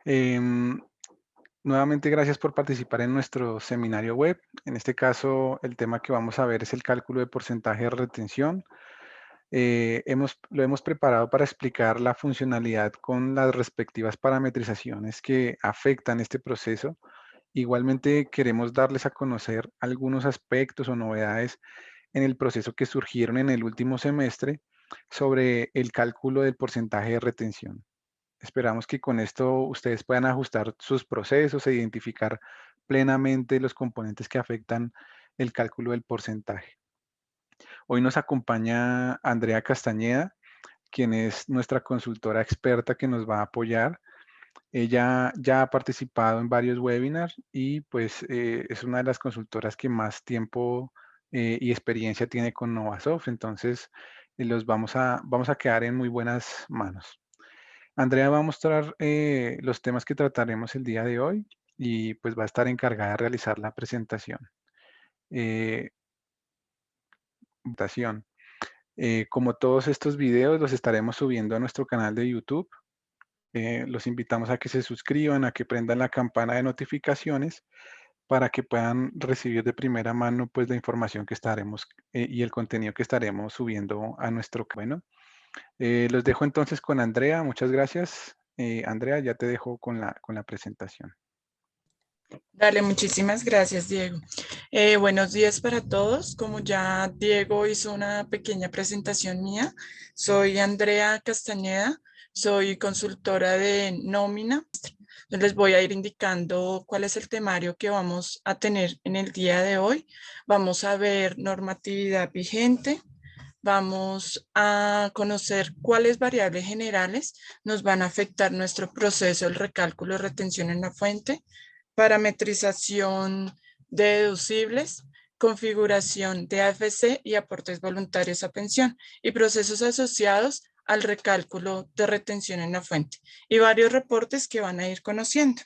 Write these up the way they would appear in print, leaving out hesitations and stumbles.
Em, Nuevamente, gracias por participar en nuestro seminario web. En este caso, el tema que vamos a ver es el cálculo de porcentaje de retención. Lo hemos preparado para explicar la funcionalidad con las respectivas parametrizaciones que afectan este proceso. Igualmente, queremos darles a conocer algunos aspectos o novedades en el proceso que surgieron en el último semestre sobre el cálculo del porcentaje de retención. Esperamos que con esto ustedes puedan ajustar sus procesos e identificar plenamente los componentes que afectan el cálculo del porcentaje. Hoy nos acompaña Andrea Castañeda, quien es nuestra consultora experta que nos va a apoyar. Ella ya ha participado en varios webinars y pues es una de las consultoras que más tiempo y experiencia tiene con Novasoft. Entonces, vamos a quedar en muy buenas manos. Andrea va a mostrar los temas que trataremos el día de hoy y pues va a estar encargada de realizar la presentación. Eh, presentación. Como todos estos videos los estaremos subiendo a nuestro canal de YouTube. Los invitamos a que se suscriban, a que prendan la campana de notificaciones para que puedan recibir de primera mano pues la información que estaremos y el contenido que estaremos subiendo a nuestro canal. Bueno, los dejo entonces con Andrea. Muchas gracias. Andrea, ya te dejo con la presentación. Dale, muchísimas gracias, Diego. Buenos días para todos. Como ya Diego hizo una pequeña presentación mía, soy Andrea Castañeda, soy consultora de nómina. Les voy a ir indicando cuál es el temario que vamos a tener en el día de hoy. Vamos a ver normatividad vigente. Vamos a conocer cuáles variables generales nos van a afectar nuestro proceso, el recálculo de retención en la fuente, parametrización de deducibles, configuración de AFC y aportes voluntarios a pensión y procesos asociados al recálculo de retención en la fuente y varios reportes que van a ir conociendo.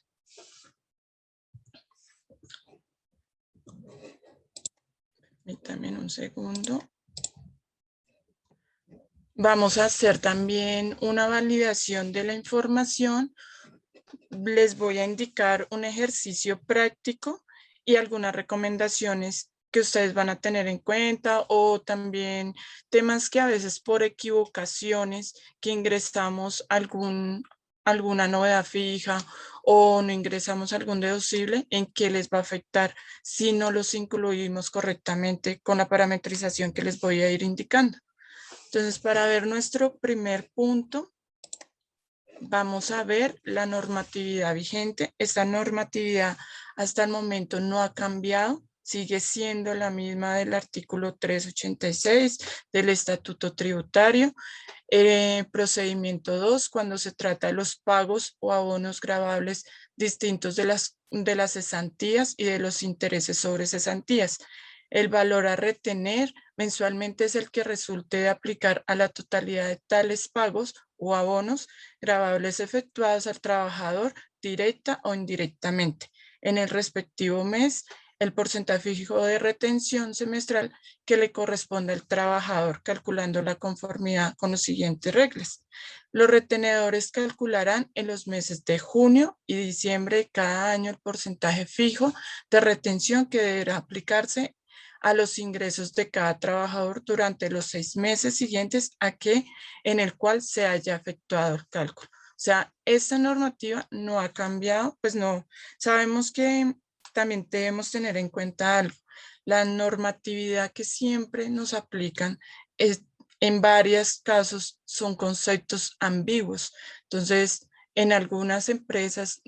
Permítanme un segundo. Vamos a hacer también una validación de la información. Les voy a indicar un ejercicio práctico y algunas recomendaciones que ustedes van a tener en cuenta o también temas que a veces por equivocaciones que ingresamos alguna novedad fija o no ingresamos algún deducible, en qué les va a afectar si no los incluimos correctamente con la parametrización que les voy a ir indicando. Entonces, para ver nuestro primer punto, vamos a ver la normatividad vigente. Esta normatividad hasta el momento no ha cambiado, sigue siendo la misma del artículo 386 del Estatuto Tributario. Procedimiento 2, cuando se trata de los pagos o abonos gravables distintos de las cesantías y de los intereses sobre cesantías. El valor a retener mensualmente es el que resulte de aplicar a la totalidad de tales pagos o abonos gravables efectuados al trabajador directa o indirectamente en el respectivo mes, el porcentaje fijo de retención semestral que le corresponde al trabajador, calculando la conformidad con las siguientes reglas. Los retenedores calcularán en los meses de junio y diciembre de cada año el porcentaje fijo de retención que deberá aplicarse a los ingresos de cada trabajador durante los 6 meses siguientes en el cual se haya efectuado el cálculo. O sea, esta normativa no ha cambiado, pues no, sabemos que también debemos tener en cuenta algo. La normatividad que siempre nos aplican en varios casos son conceptos ambiguos. Entonces, en algunas empresas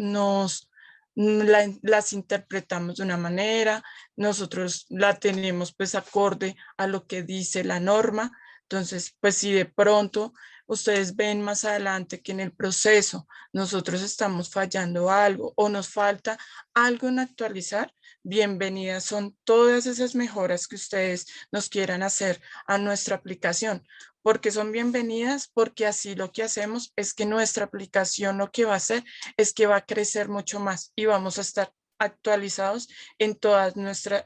las interpretamos de una manera, nosotros la tenemos pues acorde a lo que dice la norma. Entonces, pues si de pronto ustedes ven más adelante que en el proceso nosotros estamos fallando algo o nos falta algo en actualizar, bienvenidas son todas esas mejoras que ustedes nos quieran hacer a nuestra aplicación. Porque son bienvenidas, porque así lo que hacemos es que nuestra aplicación lo que va a hacer es que va a crecer mucho más y vamos a estar actualizados en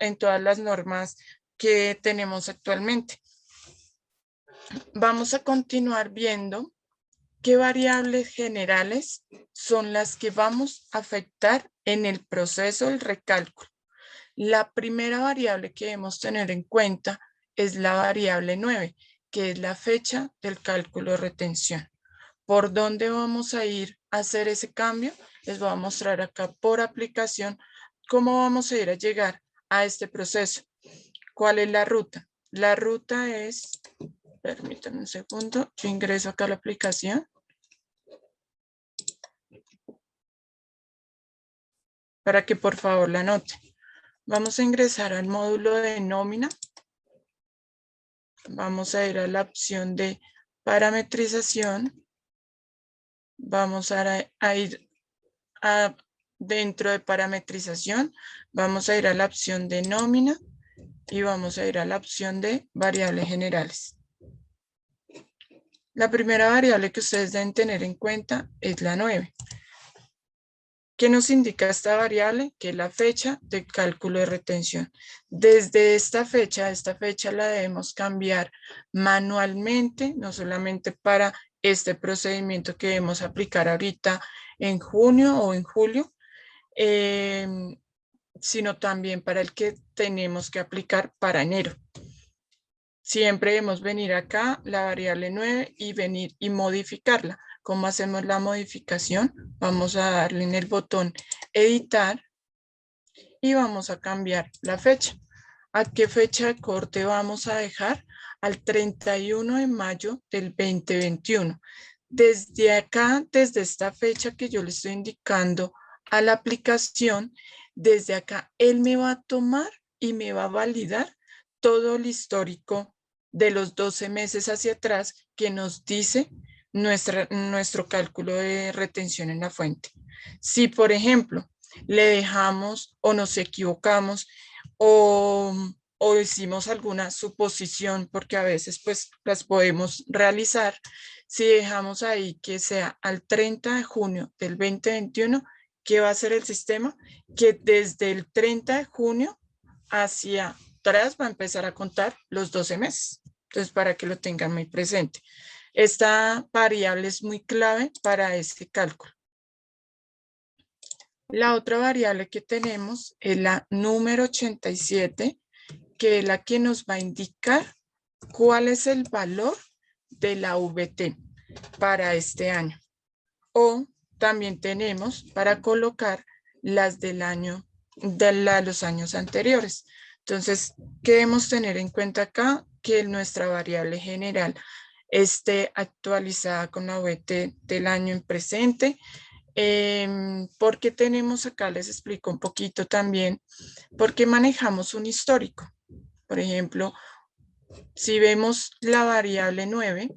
en todas las normas que tenemos actualmente. Vamos a continuar viendo ¿Qué variables generales son las que vamos a afectar en el proceso del recálculo? La primera variable que debemos tener en cuenta es la variable 9, que es la fecha del cálculo de retención. ¿Por dónde vamos a ir a hacer ese cambio? Les voy a mostrar acá por aplicación cómo vamos a ir a llegar a este proceso. ¿Cuál es la ruta? La ruta es, permítanme un segundo, yo ingreso acá a la aplicación. Para que por favor la anoten. Vamos a ingresar al módulo de nómina. Vamos a ir a la opción de parametrización. Vamos a ir dentro de parametrización. Vamos a ir a la opción de nómina y vamos a ir a la opción de variables generales. La primera variable que ustedes deben tener en cuenta es la 9. ¿Qué nos indica esta variable? Que es la fecha de cálculo de retención. Desde esta fecha la debemos cambiar manualmente, no solamente para este procedimiento que debemos aplicar ahorita en junio o en julio, sino también para el que tenemos que aplicar para enero. Siempre debemos venir acá, la variable 9, y venir y modificarla. ¿Cómo hacemos la modificación? Vamos a darle en el botón editar y vamos a cambiar la fecha. ¿A qué fecha de corte vamos a dejar? Al 31 de mayo del 2021. Desde acá, desde esta fecha que yo le estoy indicando a la aplicación, desde acá él me va a tomar y me va a validar todo el histórico de los 12 meses hacia atrás que nos dice nuestro cálculo de retención en la fuente. Si, por ejemplo, le dejamos o nos equivocamos o hicimos alguna suposición, porque a veces pues las podemos realizar, si dejamos ahí que sea al 30 de junio del 2021, ¿qué va a hacer el sistema? Que desde el 30 de junio hacia atrás va a empezar a contar los 12 meses. Entonces, para que lo tengan muy presente. Esta variable es muy clave para este cálculo. La otra variable que tenemos es la número 87, que es la que nos va a indicar cuál es el valor de la VT para este año. O también tenemos para colocar las del año, de los años anteriores. Entonces, ¿qué debemos tener en cuenta acá? Que nuestra variable general esté actualizada con la VT del año en presente. Porque tenemos acá, les explico un poquito también, porque manejamos un histórico. Por ejemplo, si vemos la variable 9,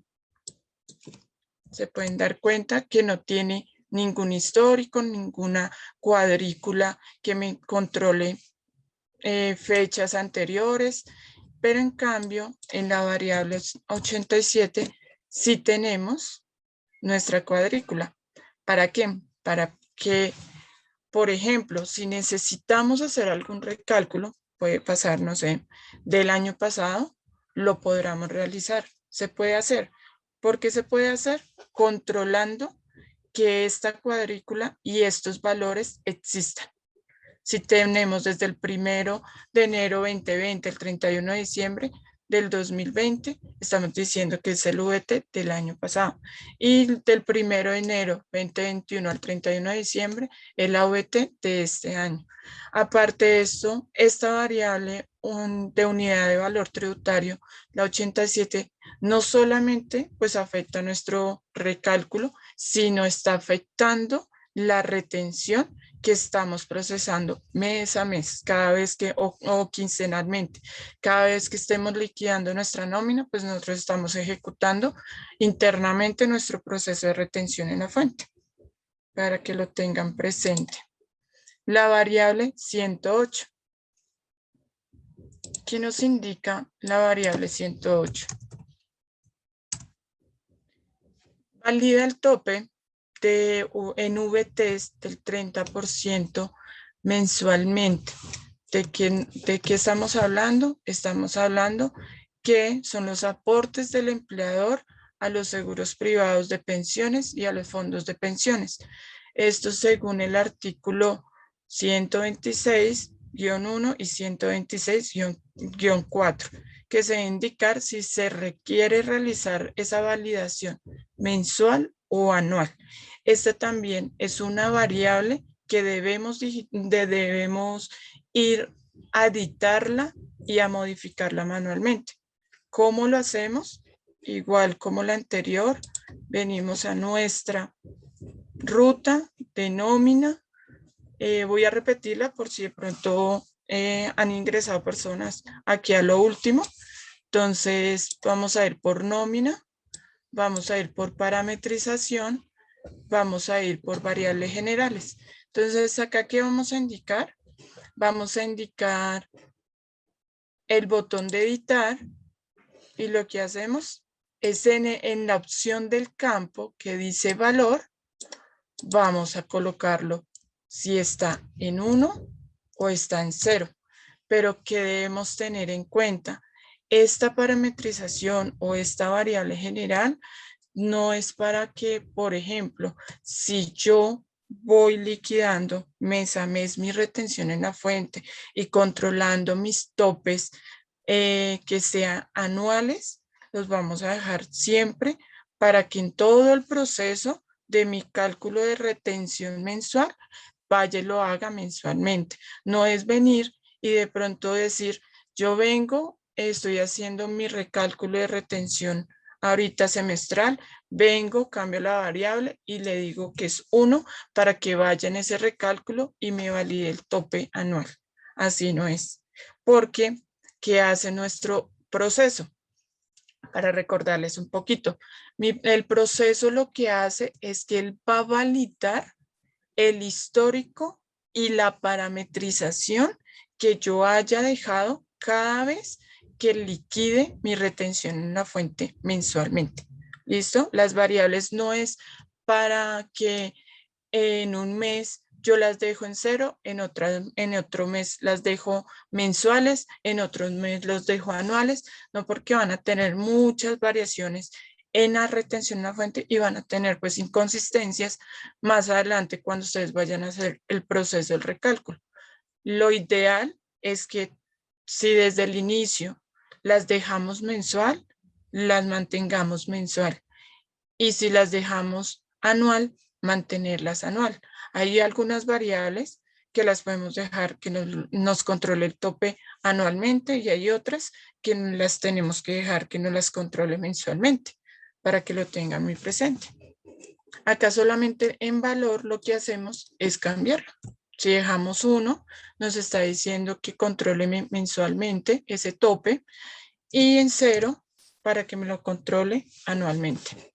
se pueden dar cuenta que no tiene ningún histórico, ninguna cuadrícula que me controle fechas anteriores, pero en cambio en la variable 87 sí tenemos nuestra cuadrícula. ¿Para qué? Para que, por ejemplo, si necesitamos hacer algún recálculo, puede pasar, no sé, del año pasado, lo podremos realizar. Se puede hacer. ¿Por qué se puede hacer? Controlando que esta cuadrícula y estos valores existan. Si tenemos desde el 1 de enero 2020, el 31 de diciembre del 2020, estamos diciendo que es el VT del año pasado. Y del 1 de enero 2021 al 31 de diciembre, es la VT de este año. Aparte de esto, esta variable de unidad de valor tributario, la 87, no solamente pues afecta nuestro recálculo, sino está afectando la retención que estamos procesando mes a mes, cada vez que, o quincenalmente, cada vez que estemos liquidando nuestra nómina, pues nosotros estamos ejecutando internamente nuestro proceso de retención en la fuente, para que lo tengan presente. La variable 108. ¿Qué nos indica la variable 108? Valida el tope en VTs del 30% mensualmente. ¿De qué estamos hablando? Estamos hablando que son los aportes del empleador a los seguros privados de pensiones y a los fondos de pensiones. Esto según el artículo 126-1 y 126-4, que se debe indicar si se requiere realizar esa validación mensual o anual. Esta también es una variable que debemos ir a editarla y a modificarla manualmente. ¿Cómo lo hacemos? Igual como la anterior, venimos a nuestra ruta de nómina. Voy a repetirla por si de pronto han ingresado personas aquí a lo último. Entonces vamos a ir por nómina, vamos a ir por parametrización, vamos a ir por variables generales. Entonces acá, ¿qué vamos a indicar? Vamos a indicar el botón de editar y lo que hacemos es en la opción del campo que dice valor, vamos a colocarlo si está en 1 o está en 0, pero que debemos tener en cuenta, esta parametrización o esta variable general no es para que, por ejemplo, si yo voy liquidando mes a mes mi retención en la fuente y controlando mis topes que sean anuales, los vamos a dejar siempre para que en todo el proceso de mi cálculo de retención mensual vaya y lo haga mensualmente. No es venir y de pronto decir, yo vengo, estoy haciendo mi recálculo de retención ahorita semestral, vengo, cambio la variable y le digo que es 1 para que vaya en ese recálculo y me valide el tope anual. Así no es. Porque, ¿qué hace nuestro proceso? Para recordarles un poquito, el proceso lo que hace es que él va a validar el histórico y la parametrización que yo haya dejado cada vez que liquide mi retención en la fuente mensualmente. ¿Listo? Las variables no es para que en un mes yo las dejo en 0, en otro mes las dejo mensuales, en otro mes los dejo anuales, no, porque van a tener muchas variaciones en la retención en la fuente y van a tener pues inconsistencias más adelante cuando ustedes vayan a hacer el proceso del recálculo. Lo ideal es que si desde el inicio las dejamos mensual, las mantengamos mensual. Y si las dejamos anual, mantenerlas anual. Hay algunas variables que las podemos dejar que nos controle el tope anualmente y hay otras que las tenemos que dejar que nos las controle mensualmente para que lo tengan muy presente. Acá solamente en valor lo que hacemos es cambiarlo. Si dejamos 1, nos está diciendo que controle mensualmente ese tope y en 0 para que me lo controle anualmente.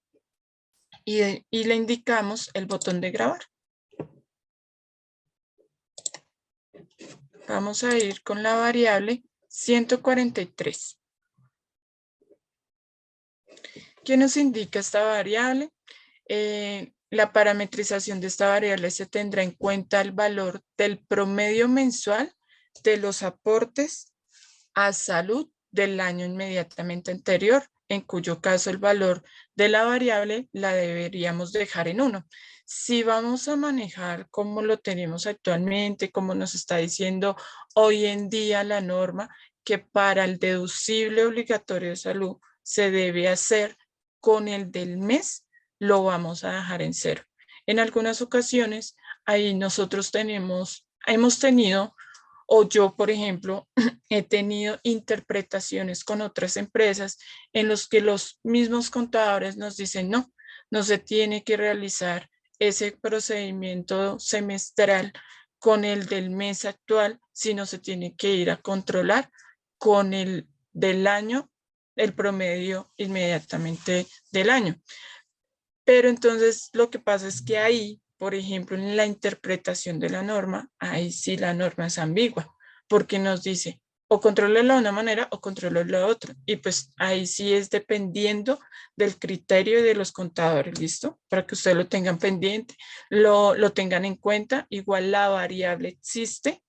Y le indicamos el botón de grabar. Vamos a ir con la variable 143. ¿Qué nos indica esta variable? La parametrización de esta variable se tendrá en cuenta el valor del promedio mensual de los aportes a salud del año inmediatamente anterior, en cuyo caso el valor de la variable la deberíamos dejar en 1. Si vamos a manejar como lo tenemos actualmente, como nos está diciendo hoy en día la norma, que para el deducible obligatorio de salud se debe hacer con el del mes, lo vamos a dejar en 0. En algunas ocasiones, ahí nosotros hemos tenido, o yo, por ejemplo, he tenido interpretaciones con otras empresas en los que los mismos contadores nos dicen, no se tiene que realizar ese procedimiento semestral con el del mes actual, sino se tiene que ir a controlar con el del año, el promedio inmediatamente del año. Pero entonces lo que pasa es que ahí, por ejemplo, en la interpretación de la norma, ahí sí la norma es ambigua, porque nos dice o contrólalo de una manera o contrólalo de la otra. Y pues ahí sí es dependiendo del criterio de los contadores, ¿listo? Para que ustedes lo tengan pendiente, lo tengan en cuenta. Igual la variable existe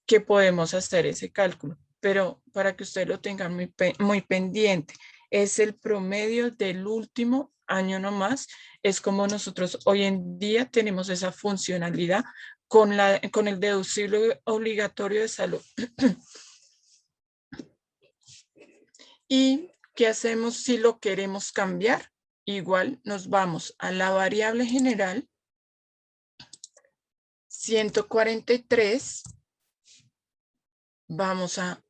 que podemos hacer ese cálculo, pero para que ustedes lo tengan muy pendiente. es el promedio del último año nomás. Es como nosotros hoy en día tenemos esa funcionalidad con el deducible obligatorio de salud. ¿Y qué hacemos si lo queremos cambiar? Igual nos vamos a la variable general, 143. Vamos a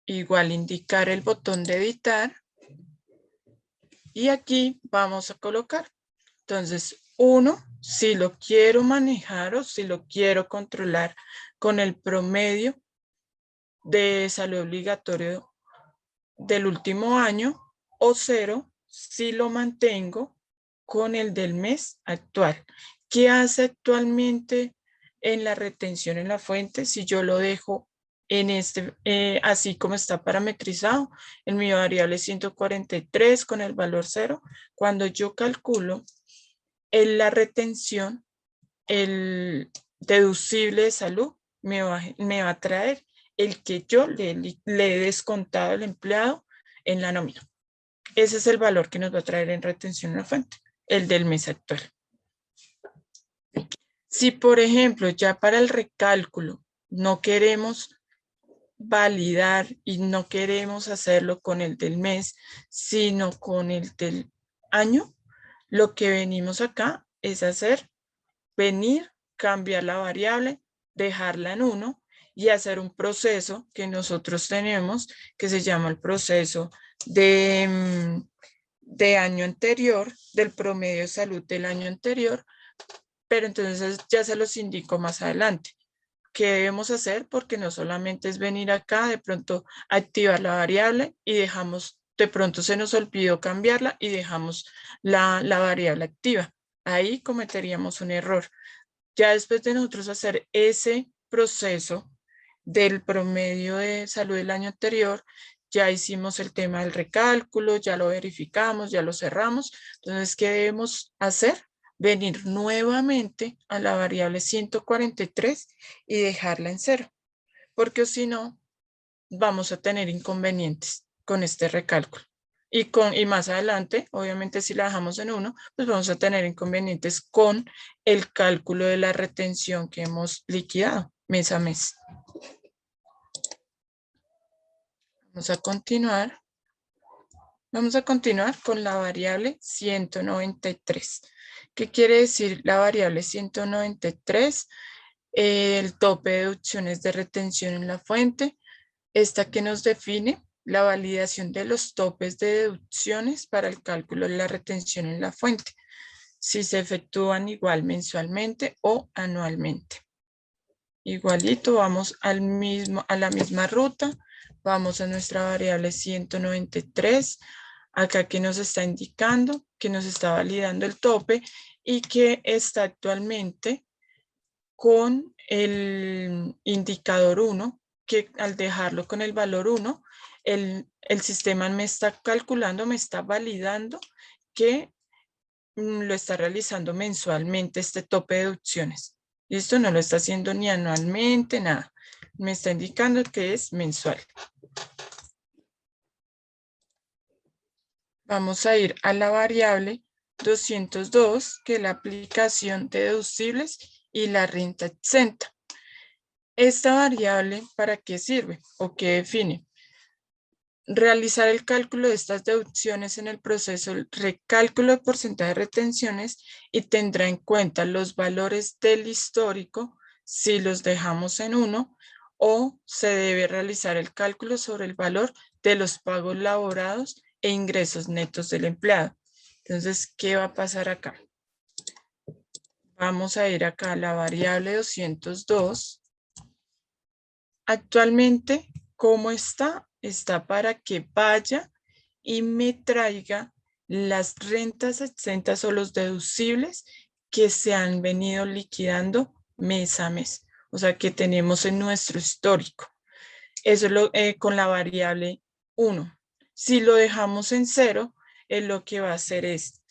igual indicar el botón de editar. Y aquí vamos a colocar. Entonces, 1, si lo quiero manejar o si lo quiero controlar con el promedio de salud obligatorio del último año, o 0, si lo mantengo con el del mes actual. ¿Qué hace actualmente en la retención en la fuente si yo lo dejo en así como está parametrizado en mi variable 143 con el valor 0? Cuando yo calculo la retención, el deducible de salud me va a traer el que yo le he descontado al empleado en la nómina. Ese es el valor que nos va a traer en retención en la fuente, el del mes actual. Si, por ejemplo, ya para el recálculo no queremos validar y no queremos hacerlo con el del mes, sino con el del año, lo que venimos acá es venir, cambiar la variable, dejarla en 1 y hacer un proceso que nosotros tenemos que se llama el proceso de año anterior, del promedio de salud del año anterior, pero entonces ya se los indico más adelante. ¿Qué debemos hacer? Porque no solamente es venir acá, de pronto activar la variable y dejamos, de pronto se nos olvidó cambiarla y dejamos la variable activa. Ahí cometeríamos un error. Ya después de nosotros hacer ese proceso del promedio de salud del año anterior, ya hicimos el tema del recálculo, ya lo verificamos, ya lo cerramos. Entonces, ¿qué debemos hacer? Venir nuevamente a la variable 143 y dejarla en 0, porque si no, vamos a tener inconvenientes con este recálculo. Y más adelante, obviamente si la dejamos en 1, pues vamos a tener inconvenientes con el cálculo de la retención que hemos liquidado mes a mes. Vamos a continuar. Vamos a continuar con la variable 193. ¿Qué quiere decir la variable 193? El tope de deducciones de retención en la fuente. Esta que nos define la validación de los topes de deducciones para el cálculo de la retención en la fuente, si se efectúan igual mensualmente o anualmente. Igualito, vamos a la misma ruta, vamos a nuestra variable 193, acá que nos está indicando que nos está validando el tope y que está actualmente con el indicador 1, que al dejarlo con el valor 1, el sistema me está calculando, me está validando que lo está realizando mensualmente este tope de deducciones. Y esto no lo está haciendo ni anualmente, nada. Me está indicando que es mensual. Vamos a ir a la variable 202, que es la aplicación de deducibles y la renta exenta. Esta variable, ¿para qué sirve o qué define? Realizar el cálculo de estas deducciones en el proceso del recálculo de porcentaje de retenciones y tendrá en cuenta los valores del histórico si los dejamos en 1, o se debe realizar el cálculo sobre el valor de los pagos laborados e ingresos netos del empleado. Entonces, ¿qué va a pasar acá? Vamos a ir acá a la variable 202. Actualmente, ¿cómo está? Está para que vaya y me traiga las rentas exentas o los deducibles que se han venido liquidando mes a mes. O sea, que tenemos en nuestro histórico. Eso es con la variable 1. Si lo dejamos en 0, lo que va a hacer es,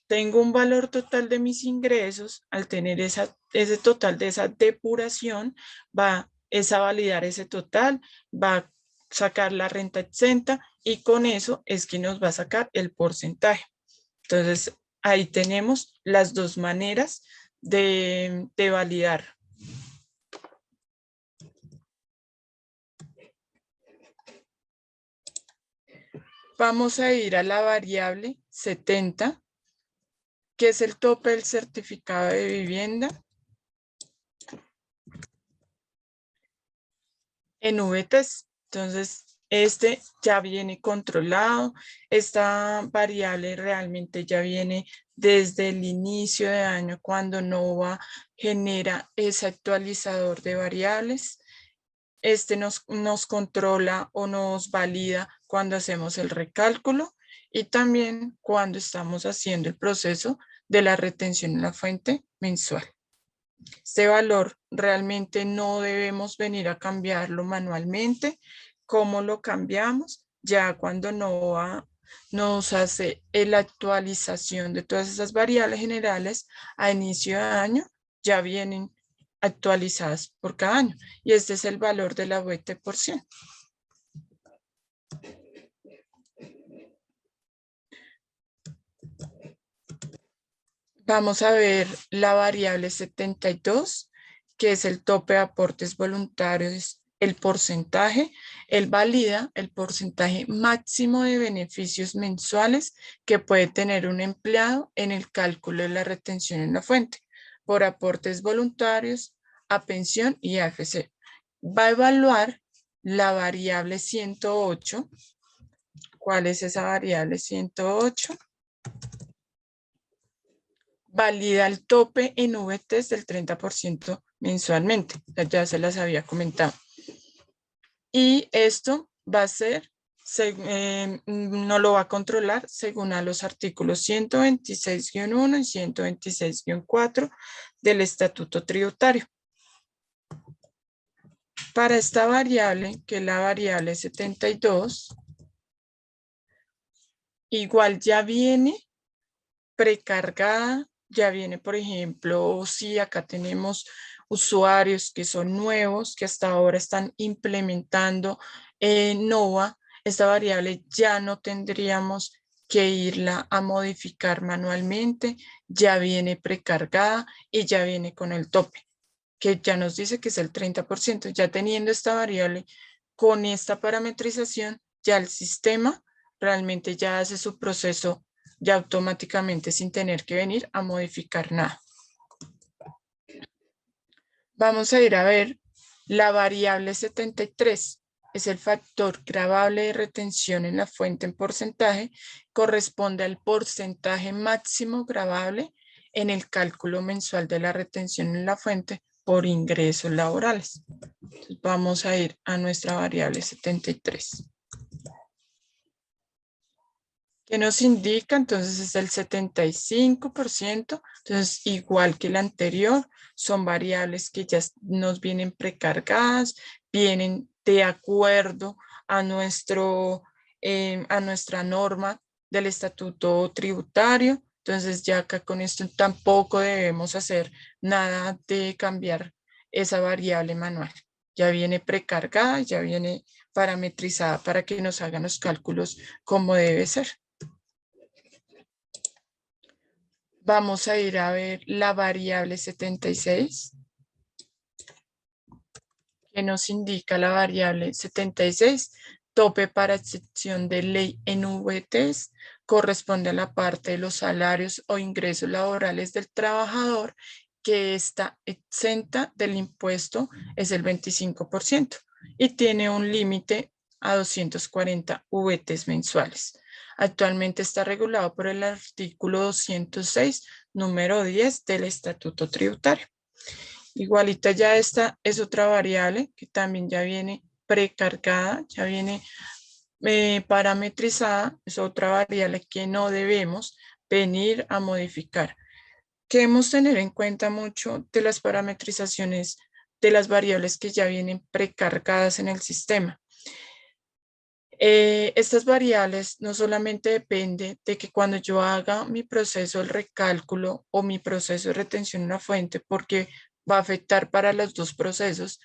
tengo un valor total de mis ingresos, al tener ese total de esa depuración, va a validar ese total, va sacar la renta exenta y con eso es que nos va a sacar el porcentaje. Entonces, ahí tenemos las dos maneras de validar. Vamos a ir a la variable 70, que es el tope del certificado de vivienda en VTs. Entonces, este ya viene controlado. Esta variable realmente ya viene desde el inicio de año cuando NOVA genera ese actualizador de variables. Este nos controla o nos valida cuando hacemos el recálculo y también cuando estamos haciendo el proceso de la retención en la fuente mensual. Este valor realmente no debemos venir a cambiarlo manualmente. ¿Cómo lo cambiamos? Ya cuando nos hace la actualización de todas esas variables generales a inicio de año, ya vienen actualizadas por cada año. Y este es el valor de la VT%. Vamos a ver la variable 72, que es el tope de aportes voluntarios, el porcentaje. Él valida el porcentaje máximo de beneficios mensuales que puede tener un empleado en el cálculo de la retención en la fuente, por aportes voluntarios, a pensión y AFC. Va a evaluar la variable 108. ¿Cuál es esa variable 108? Valida el tope en VTs del 30% mensualmente. Ya se las había comentado. Y esto va a ser, no lo va a controlar según a los artículos 126-1 y 126-4 del Estatuto Tributario. Para esta variable, que es la variable 72, igual ya viene precargada. Ya viene, por ejemplo, si acá tenemos usuarios que son nuevos, que hasta ahora están implementando NOVA, esta variable ya no tendríamos que irla a modificar manualmente, ya viene precargada y ya viene con el tope, que ya nos dice que es el 30%. Ya teniendo esta variable con esta parametrización, ya el sistema realmente ya hace su proceso ya automáticamente sin tener que venir a modificar nada. Vamos a ir a ver la variable 73. Es el factor gravable de retención en la fuente en porcentaje. Corresponde al porcentaje máximo gravable en el cálculo mensual de la retención en la fuente por ingresos laborales. Entonces vamos a ir a nuestra variable 73. ¿Qué nos indica? Entonces es el 75%, entonces igual que el anterior, son variables que ya nos vienen precargadas, vienen de acuerdo a, a nuestra norma del estatuto tributario, entonces ya acá con esto tampoco debemos hacer nada de cambiar esa variable manual. Ya viene precargada, ya viene parametrizada para que nos hagan los cálculos como debe ser. Vamos a ir a ver la variable 76, que nos indica la variable 76, tope para excepción de ley en VTs, corresponde a la parte de los salarios o ingresos laborales del trabajador que está exenta del impuesto, es el 25%, y tiene un límite a 240 VTs mensuales. Actualmente está regulado por el artículo 206, número 10 del Estatuto Tributario. Igualita ya esta es otra variable que también ya viene precargada, ya viene parametrizada, es otra variable que no debemos venir a modificar. Queremos tener en cuenta mucho de las parametrizaciones de las variables que ya vienen precargadas en el sistema. Estas variables no solamente dependen de que cuando yo haga mi proceso de recálculo o mi proceso de retención en una fuente, porque va a afectar para los dos procesos,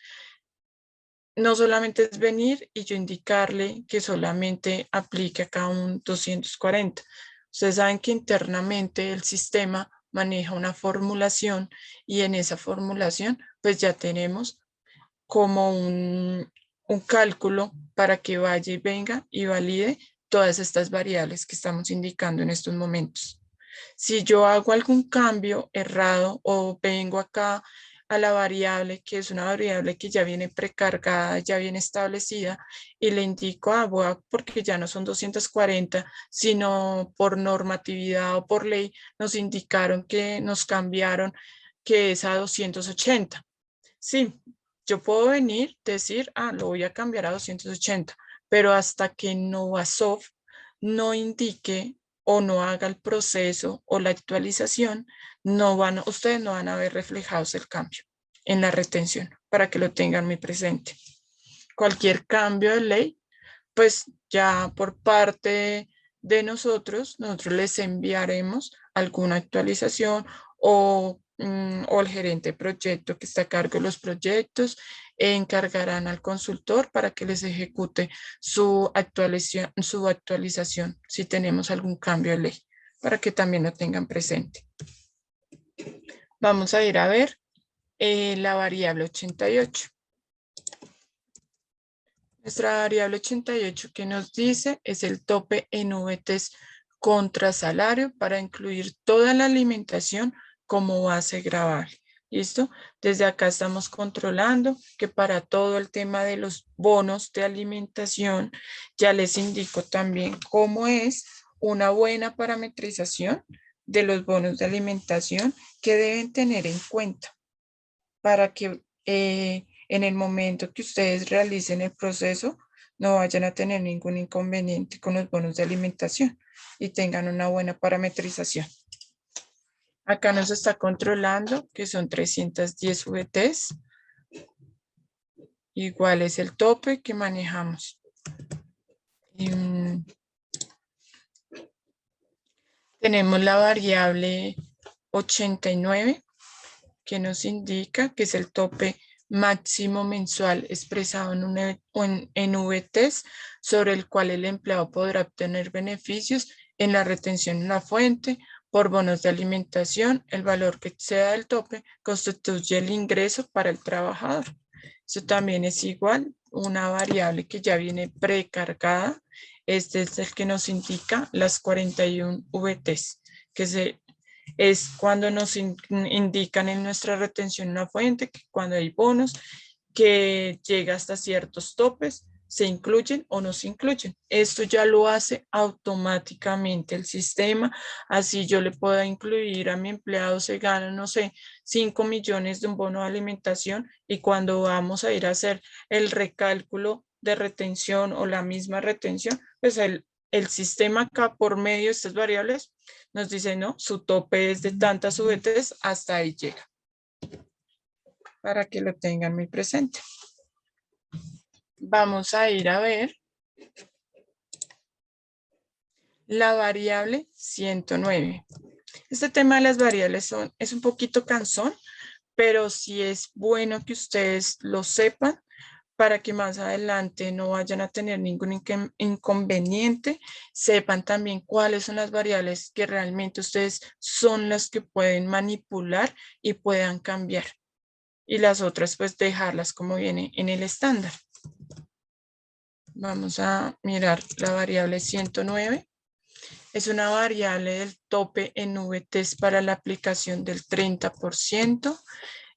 no solamente es venir y yo indicarle que solamente aplique acá un 240. Ustedes saben que internamente el sistema maneja una formulación y en esa formulación pues ya tenemos como un cálculo para que vaya y venga y valide todas estas variables que estamos indicando en estos momentos. Si yo hago algún cambio errado o vengo acá a la variable, que es una variable que ya viene precargada, ya viene establecida, y le indico, porque ya no son 240, sino por normatividad o por ley, nos indicaron que nos cambiaron, que es a 280. Sí, yo puedo venir, decir, lo voy a cambiar a 280, pero hasta que Novasoft no indique o no haga el proceso o la actualización, ustedes no van a ver reflejados el cambio en la retención, para que lo tengan muy presente. Cualquier cambio de ley, pues ya por parte de nosotros les enviaremos alguna actualización o el gerente de proyecto que está a cargo de los proyectos encargarán al consultor para que les ejecute su actualización si tenemos algún cambio de ley, para que también lo tengan presente. Vamos a ir a ver la variable 88. Nuestra variable 88 que nos dice es el tope en VTs contra salario para incluir toda la alimentación como base gravable. ¿Listo? Desde acá estamos controlando que para todo el tema de los bonos de alimentación, ya les indico también cómo es una buena parametrización de los bonos de alimentación que deben tener en cuenta para que en el momento que ustedes realicen el proceso no vayan a tener ningún inconveniente con los bonos de alimentación y tengan una buena parametrización. Acá nos está controlando que son 310 VTs. Igual es el tope que manejamos. Tenemos la variable 89 que nos indica que es el tope máximo mensual expresado en VTs sobre el cual el empleado podrá obtener beneficios en la retención en la fuente por bonos de alimentación. El valor que exceda del tope constituye el ingreso para el trabajador. Eso también es igual, una variable que ya viene precargada. Este es el que nos indica las 41 VTs, que es cuando nos indican en nuestra retención una fuente que cuando hay bonos que llega hasta ciertos topes, se incluyen o no se incluyen. Esto ya lo hace automáticamente el sistema. Así yo le puedo incluir a mi empleado, se gana, no sé, 5 millones de un bono de alimentación y cuando vamos a ir a hacer el recálculo de retención o la misma retención, pues el sistema acá por medio de estas variables nos dice, no, su tope es de tantas VTs, hasta ahí llega. Para que lo tengan muy presente. Vamos a ir a ver la variable 109. Este tema de las variables es un poquito cansón, pero sí es bueno que ustedes lo sepan para que más adelante no vayan a tener ningún inconveniente. Sepan también cuáles son las variables que realmente ustedes son las que pueden manipular y puedan cambiar. Y las otras pues dejarlas como viene en el estándar. Vamos a mirar la variable 109. Es una variable del tope en VTs para la aplicación del 30%.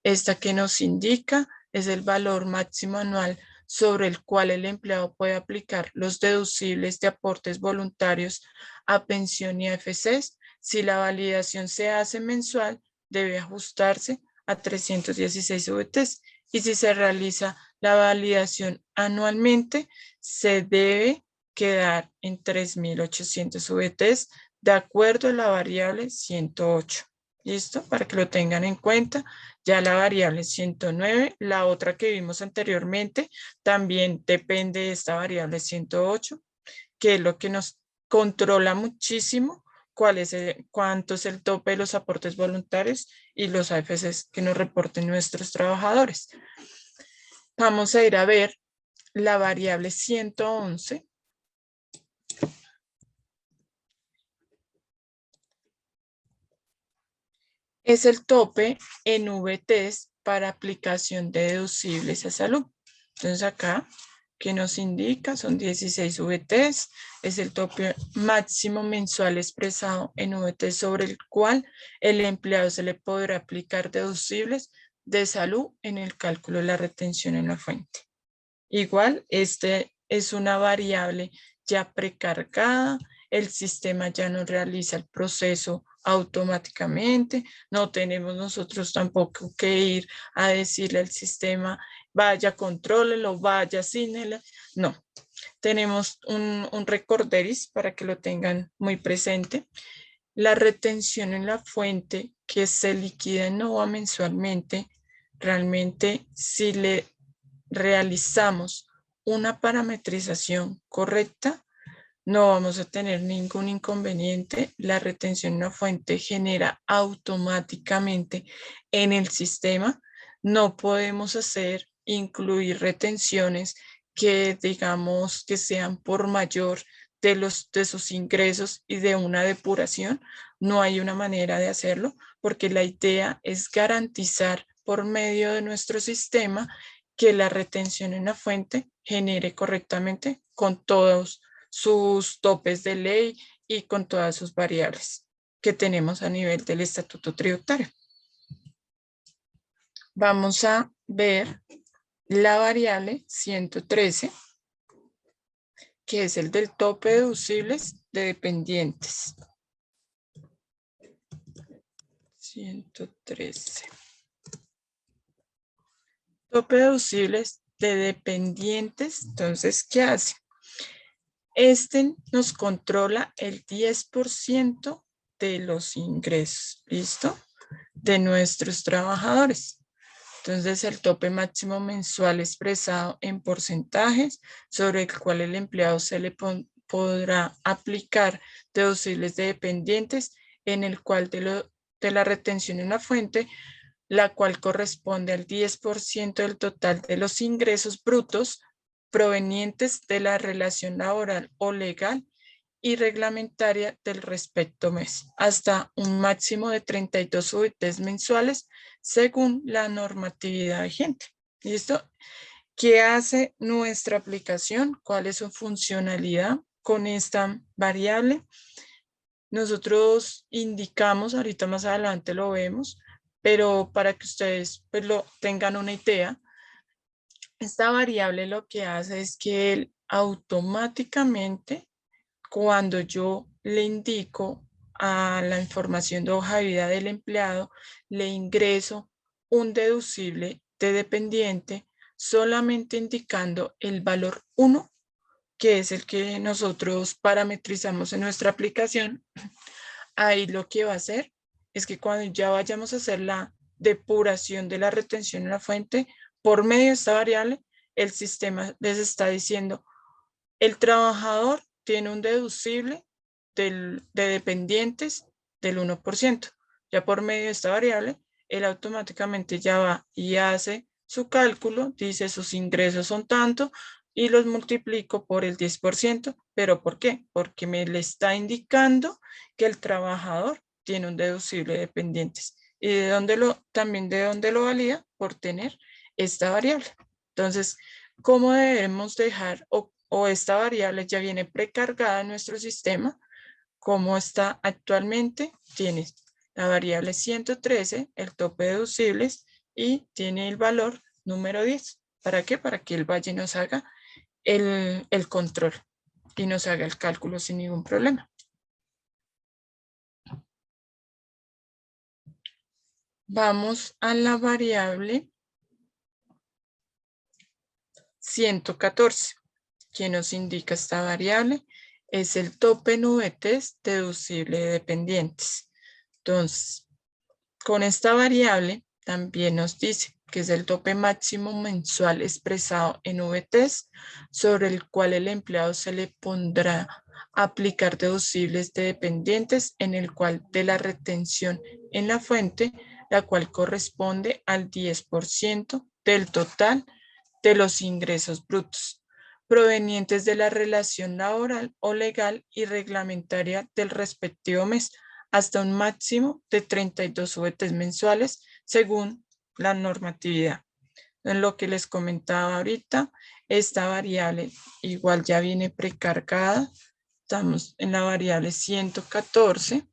Esta que nos indica es el valor máximo anual sobre el cual el empleado puede aplicar los deducibles de aportes voluntarios a pensión y AFCs. Si la validación se hace mensual, debe ajustarse a 316 VTs y si se realiza la validación anualmente, se debe quedar en 3.800 VTs de acuerdo a la variable 108. ¿Listo? Para que lo tengan en cuenta. Ya la variable 109, la otra que vimos anteriormente, también depende de esta variable 108, que es lo que nos controla muchísimo cuánto es el tope de los aportes voluntarios y los AFCs que nos reporten nuestros trabajadores. Vamos a ir a ver la variable 111 es el tope en VTs para aplicación de deducibles a salud. Entonces acá, que nos indica, son 16 VTs, es el tope máximo mensual expresado en VTs sobre el cual el empleado se le podrá aplicar deducibles de salud en el cálculo de la retención en la fuente. Igual, este es una variable ya precargada, el sistema ya no realiza el proceso automáticamente, no tenemos nosotros tampoco que ir a decirle al sistema, vaya, contrólelo, vaya, asignele, no. Tenemos un recorderis para que lo tengan muy presente. La retención en la fuente que se liquida en NOVA mensualmente, realmente si le realizamos una parametrización correcta, no vamos a tener ningún inconveniente. La retención en una fuente genera automáticamente en el sistema. No podemos incluir retenciones que digamos que sean por mayor de sus ingresos y de una depuración. No hay una manera de hacerlo porque la idea es garantizar por medio de nuestro sistema que la retención en la fuente genere correctamente con todos sus topes de ley y con todas sus variables que tenemos a nivel del estatuto tributario. Vamos a ver la variable 113, que es el del tope deducibles de dependientes. 113. Tope deducibles de dependientes. Entonces, ¿qué hace? Este nos controla el 10% de los ingresos, ¿listo? De nuestros trabajadores. Entonces, el tope máximo mensual expresado en porcentajes sobre el cual el empleado se le podrá aplicar deducibles de dependientes en el cual de la retención en la fuente, la cual corresponde al 10% del total de los ingresos brutos provenientes de la relación laboral o legal y reglamentaria del respecto mes, hasta un máximo de 32 UITs mensuales según la normatividad vigente. ¿Listo? ¿Qué hace nuestra aplicación? ¿Cuál es su funcionalidad con esta variable? Nosotros indicamos, ahorita más adelante lo vemos, pero para que ustedes pues, lo tengan una idea, esta variable lo que hace es que él automáticamente, cuando yo le indico a la información de hoja de vida del empleado, le ingreso un deducible de dependiente solamente indicando el valor 1, que es el que nosotros parametrizamos en nuestra aplicación. Ahí lo que va a hacer es que cuando ya vayamos a hacer la depuración de la retención en la fuente, por medio de esta variable, el sistema les está diciendo, el trabajador tiene un deducible de dependientes del 1%. Ya por medio de esta variable, él automáticamente ya va y hace su cálculo, dice sus ingresos son tanto y los multiplico por el 10%. ¿Pero por qué? Porque me le está indicando que el trabajador tiene un deducible de dependientes. ¿Y de dónde también de dónde lo valida? Por tener esta variable. Entonces, ¿cómo debemos dejar o esta variable ya viene precargada en nuestro sistema? ¿Cómo está actualmente? Tiene la variable 113, el tope deducibles, y tiene el valor número 10. ¿Para qué? Para que el valle nos haga el control y nos haga el cálculo sin ningún problema. Vamos a la variable 114. ¿Qué nos indica esta variable? Es el tope en VTs deducible de dependientes. Entonces, con esta variable también nos dice que es el tope máximo mensual expresado en VTs sobre el cual el empleado se le pondrá a aplicar deducibles de dependientes en el cual de la retención en la fuente, la cual corresponde al 10% del total de los ingresos brutos. provenientes de la relación laboral o legal y reglamentaria del respectivo mes, hasta un máximo de 32 VTs mensuales según la normatividad. En lo que les comentaba ahorita, esta variable igual ya viene precargada. Estamos en la variable 114.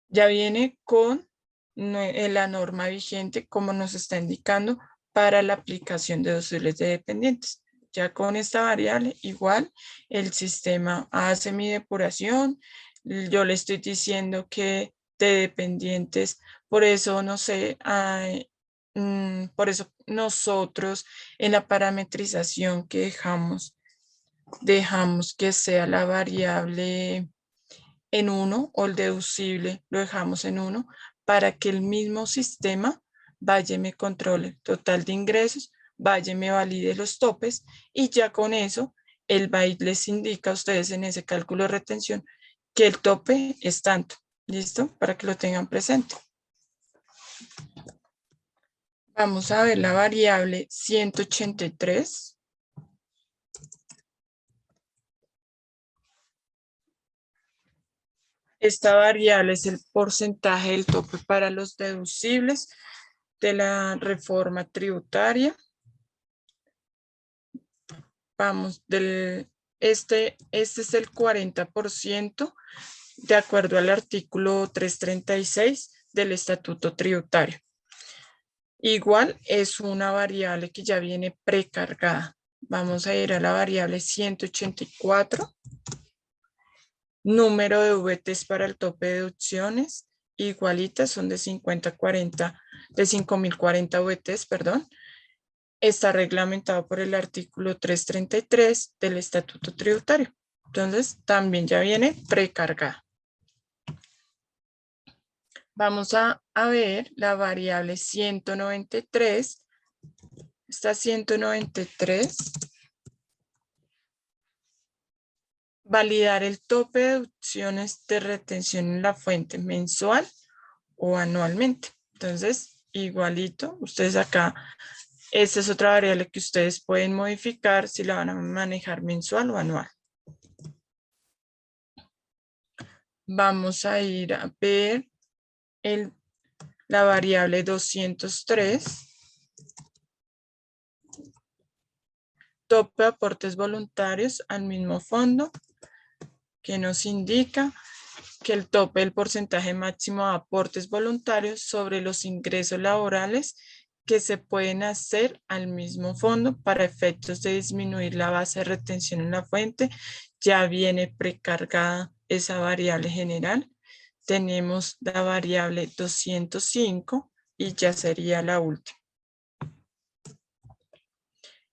Ya viene con la norma vigente, como nos está indicando, para la aplicación de deducibles de dependientes. Ya con esta variable, igual, el sistema hace mi depuración. Yo le estoy diciendo que de dependientes, por eso, no sé, por eso nosotros en la parametrización que dejamos que sea la variable en 1 o el deducible lo dejamos en 1 para que el mismo sistema vaya y me controle total de ingresos, vaya y me valide los topes y ya con eso el BAIT les indica a ustedes en ese cálculo de retención que el tope es tanto. ¿Listo? Para que lo tengan presente. Vamos a ver la variable 183. Esta variable es el porcentaje del tope para los deducibles de la reforma tributaria. Vamos, este es el 40% de acuerdo al artículo 336 del Estatuto Tributario. Igual es una variable que ya viene precargada. Vamos a ir a la variable 184. Número de VTs para el tope de deducciones, igualitas, son de 5.040 VTs, perdón. Está reglamentado por el artículo 333 del Estatuto Tributario. Entonces, también ya viene precargada. Vamos a ver la variable 193. Esta 193. Validar el tope de deducciones de retención en la fuente mensual o anualmente. Entonces, igualito, ustedes acá, esta es otra variable que ustedes pueden modificar si la van a manejar mensual o anual. Vamos a ir a ver la variable 203. Tope de aportes voluntarios al mismo fondo, que nos indica que el tope del porcentaje máximo de aportes voluntarios sobre los ingresos laborales que se pueden hacer al mismo fondo para efectos de disminuir la base de retención en la fuente. Ya viene precargada esa variable general. Tenemos la variable 205 y ya sería la última,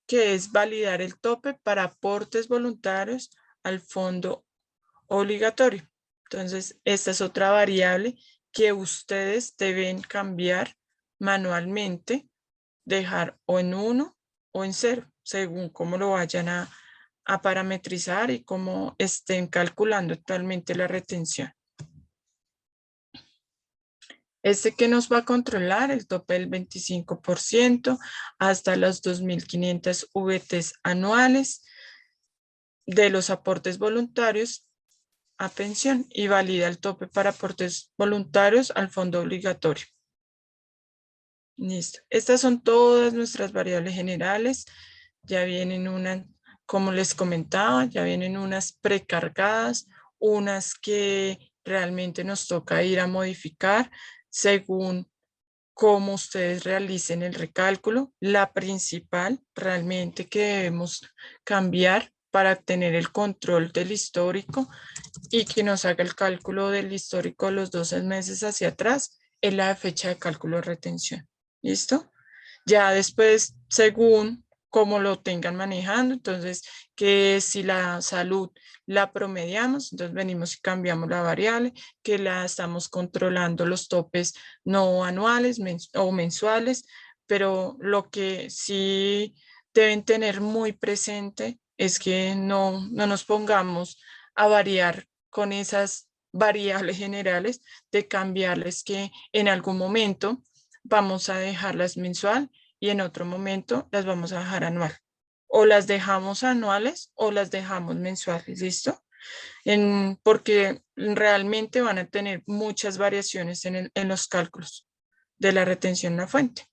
que es validar el tope para aportes voluntarios al fondo obligatorio. Entonces, esta es otra variable que ustedes deben cambiar manualmente, dejar o en 1 o en 0, según cómo lo vayan a parametrizar y cómo estén calculando actualmente la retención. Que nos va a controlar el tope del 25% hasta los 2.500 VTs anuales de los aportes voluntarios a pensión y valida el tope para aportes voluntarios al fondo obligatorio. Listo. Estas son todas nuestras variables generales. Ya vienen unas, como les comentaba, ya vienen unas precargadas, unas que realmente nos toca ir a modificar según cómo ustedes realicen el recálculo. La principal realmente que debemos cambiar para tener el control del histórico y que nos haga el cálculo del histórico de los 12 meses hacia atrás es la fecha de cálculo de retención. ¿Listo? Ya después, según cómo lo tengan manejando, entonces, que si la salud la promediamos, entonces venimos y cambiamos la variable, que la estamos controlando los topes no anuales o mensuales, pero lo que sí deben tener muy presente es que no nos pongamos a variar con esas variables generales, de cambiarles que en algún momento vamos a dejarlas mensual y en otro momento las vamos a dejar anual. O las dejamos anuales o las dejamos mensuales, ¿listo? Porque realmente van a tener muchas variaciones en los cálculos de la retención en la fuente.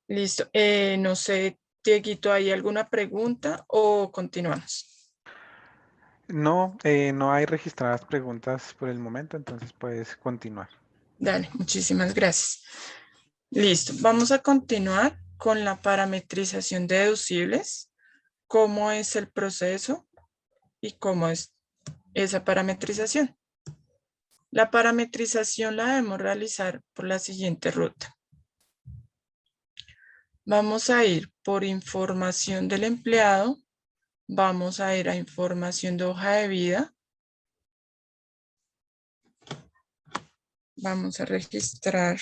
Listo. No sé, Dieguito, ¿hay alguna pregunta o continuamos? No, no hay registradas preguntas por el momento, entonces puedes continuar. Dale, muchísimas gracias. Listo. Vamos a continuar con la parametrización de deducibles. ¿Cómo es el proceso y cómo es esa parametrización? La parametrización la debemos realizar por la siguiente ruta. Vamos a ir por información del empleado, vamos a ir a información de hoja de vida, vamos a registrar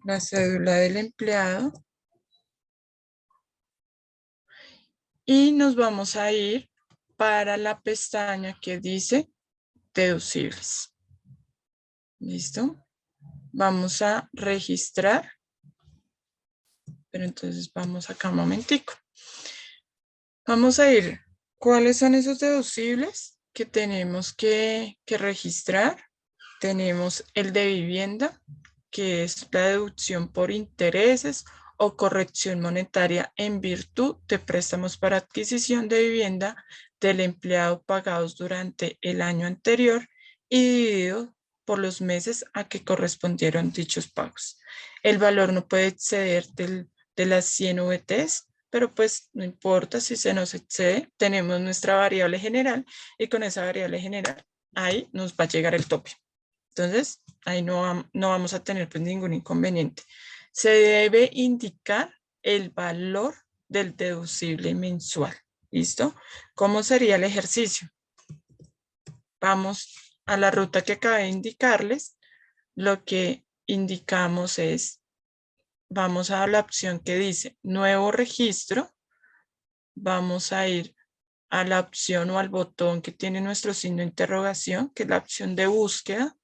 la cédula del empleado y nos vamos a ir para la pestaña que dice deducibles. ¿Listo? Vamos a registrar, pero entonces vamos acá un momentico. Vamos a ir, ¿cuáles son esos deducibles que tenemos que registrar? Tenemos el de vivienda, que es la deducción por intereses o corrección monetaria en virtud de préstamos para adquisición de vivienda del empleado pagados durante el año anterior y dividido por los meses a que correspondieron dichos pagos. El valor no puede exceder de las 100 VTs, pero pues no importa si se nos excede, tenemos nuestra variable general y con esa variable general ahí nos va a llegar el tope. Entonces, ahí no vamos a tener pues ningún inconveniente. Se debe indicar el valor del deducible mensual. ¿Listo? ¿Cómo sería el ejercicio? Vamos a la ruta que acabé de indicarles. Lo que indicamos es, vamos a la opción que dice nuevo registro. Vamos a ir a la opción o al botón que tiene nuestro signo de interrogación, que es la opción de búsqueda.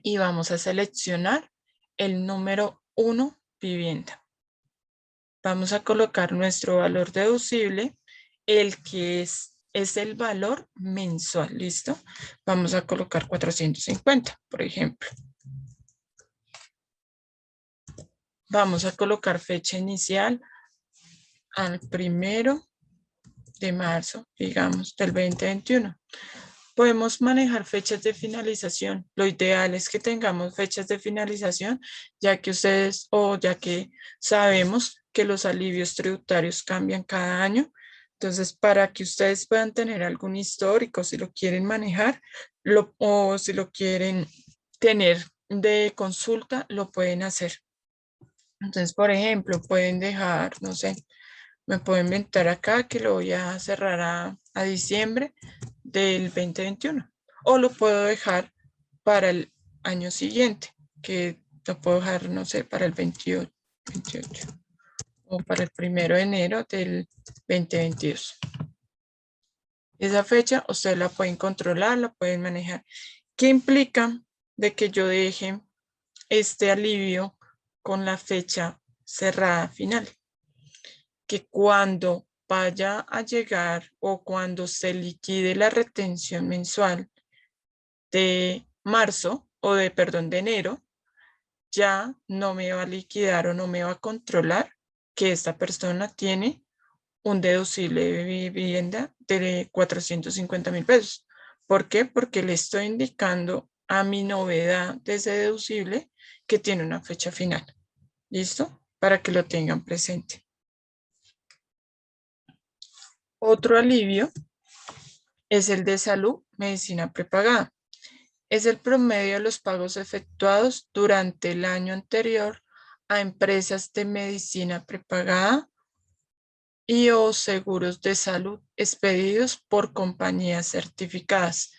Y vamos a seleccionar el número 1, vivienda. Vamos a colocar nuestro valor deducible, el que es el valor mensual, ¿listo? Vamos a colocar 450, por ejemplo. Vamos a colocar fecha inicial al 1 de marzo, digamos, del 2021. Podemos manejar fechas de finalización. Lo ideal es que tengamos fechas de finalización, ya que ustedes o ya que sabemos que los alivios tributarios cambian cada año. Entonces, para que ustedes puedan tener algún histórico, si lo quieren manejar o si lo quieren tener de consulta, lo pueden hacer. Entonces, por ejemplo, pueden dejar, no sé, me puedo inventar acá que lo voy a cerrar a diciembre del 2021. O lo puedo dejar para el año siguiente, que lo puedo dejar, no sé, para el 28 o para el 1 de enero del 2022. Esa fecha ustedes la pueden controlar, la pueden manejar. ¿Qué implica de que yo deje este alivio con la fecha cerrada final? Que cuando vaya a llegar o cuando se liquide la retención mensual de marzo o de enero, ya no me va a liquidar o no me va a controlar que esta persona tiene un deducible de vivienda de 450,000 pesos. ¿Por qué? Porque le estoy indicando a mi novedad de ese deducible que tiene una fecha final. ¿Listo? Para que lo tengan presente. Otro alivio es el de salud, medicina prepagada. Es el promedio de los pagos efectuados durante el año anterior a empresas de medicina prepagada y o seguros de salud expedidos por compañías certificadas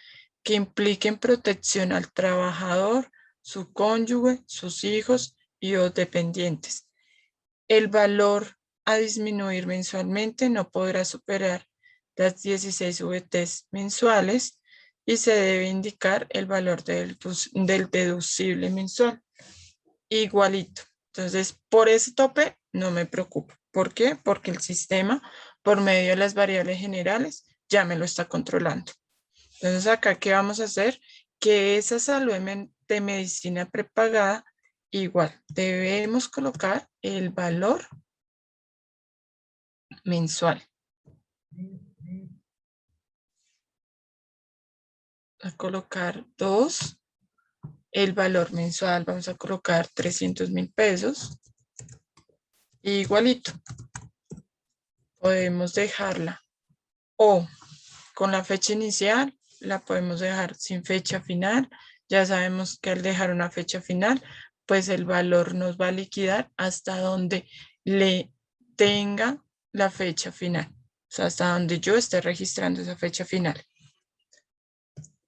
que impliquen protección al trabajador, su cónyuge, sus hijos y o dependientes. El valor a disminuir mensualmente no podrá superar las 16 VTs mensuales y se debe indicar el valor del deducible mensual. Igualito, Entonces, por ese tope no me preocupo. ¿Por qué? Porque el sistema, por medio de las variables generales, ya me lo está controlando. Entonces, acá, ¿qué vamos a hacer? Que esa salud de medicina prepagada, igual, debemos colocar el valor mensual. A colocar 2, el valor mensual, vamos a colocar 300.000 pesos. Igualito, podemos dejarla o con la fecha inicial, la podemos dejar sin fecha final. Ya sabemos que al dejar una fecha final, pues el valor nos va a liquidar hasta donde le tenga la fecha final. O sea, hasta donde yo esté registrando esa fecha final.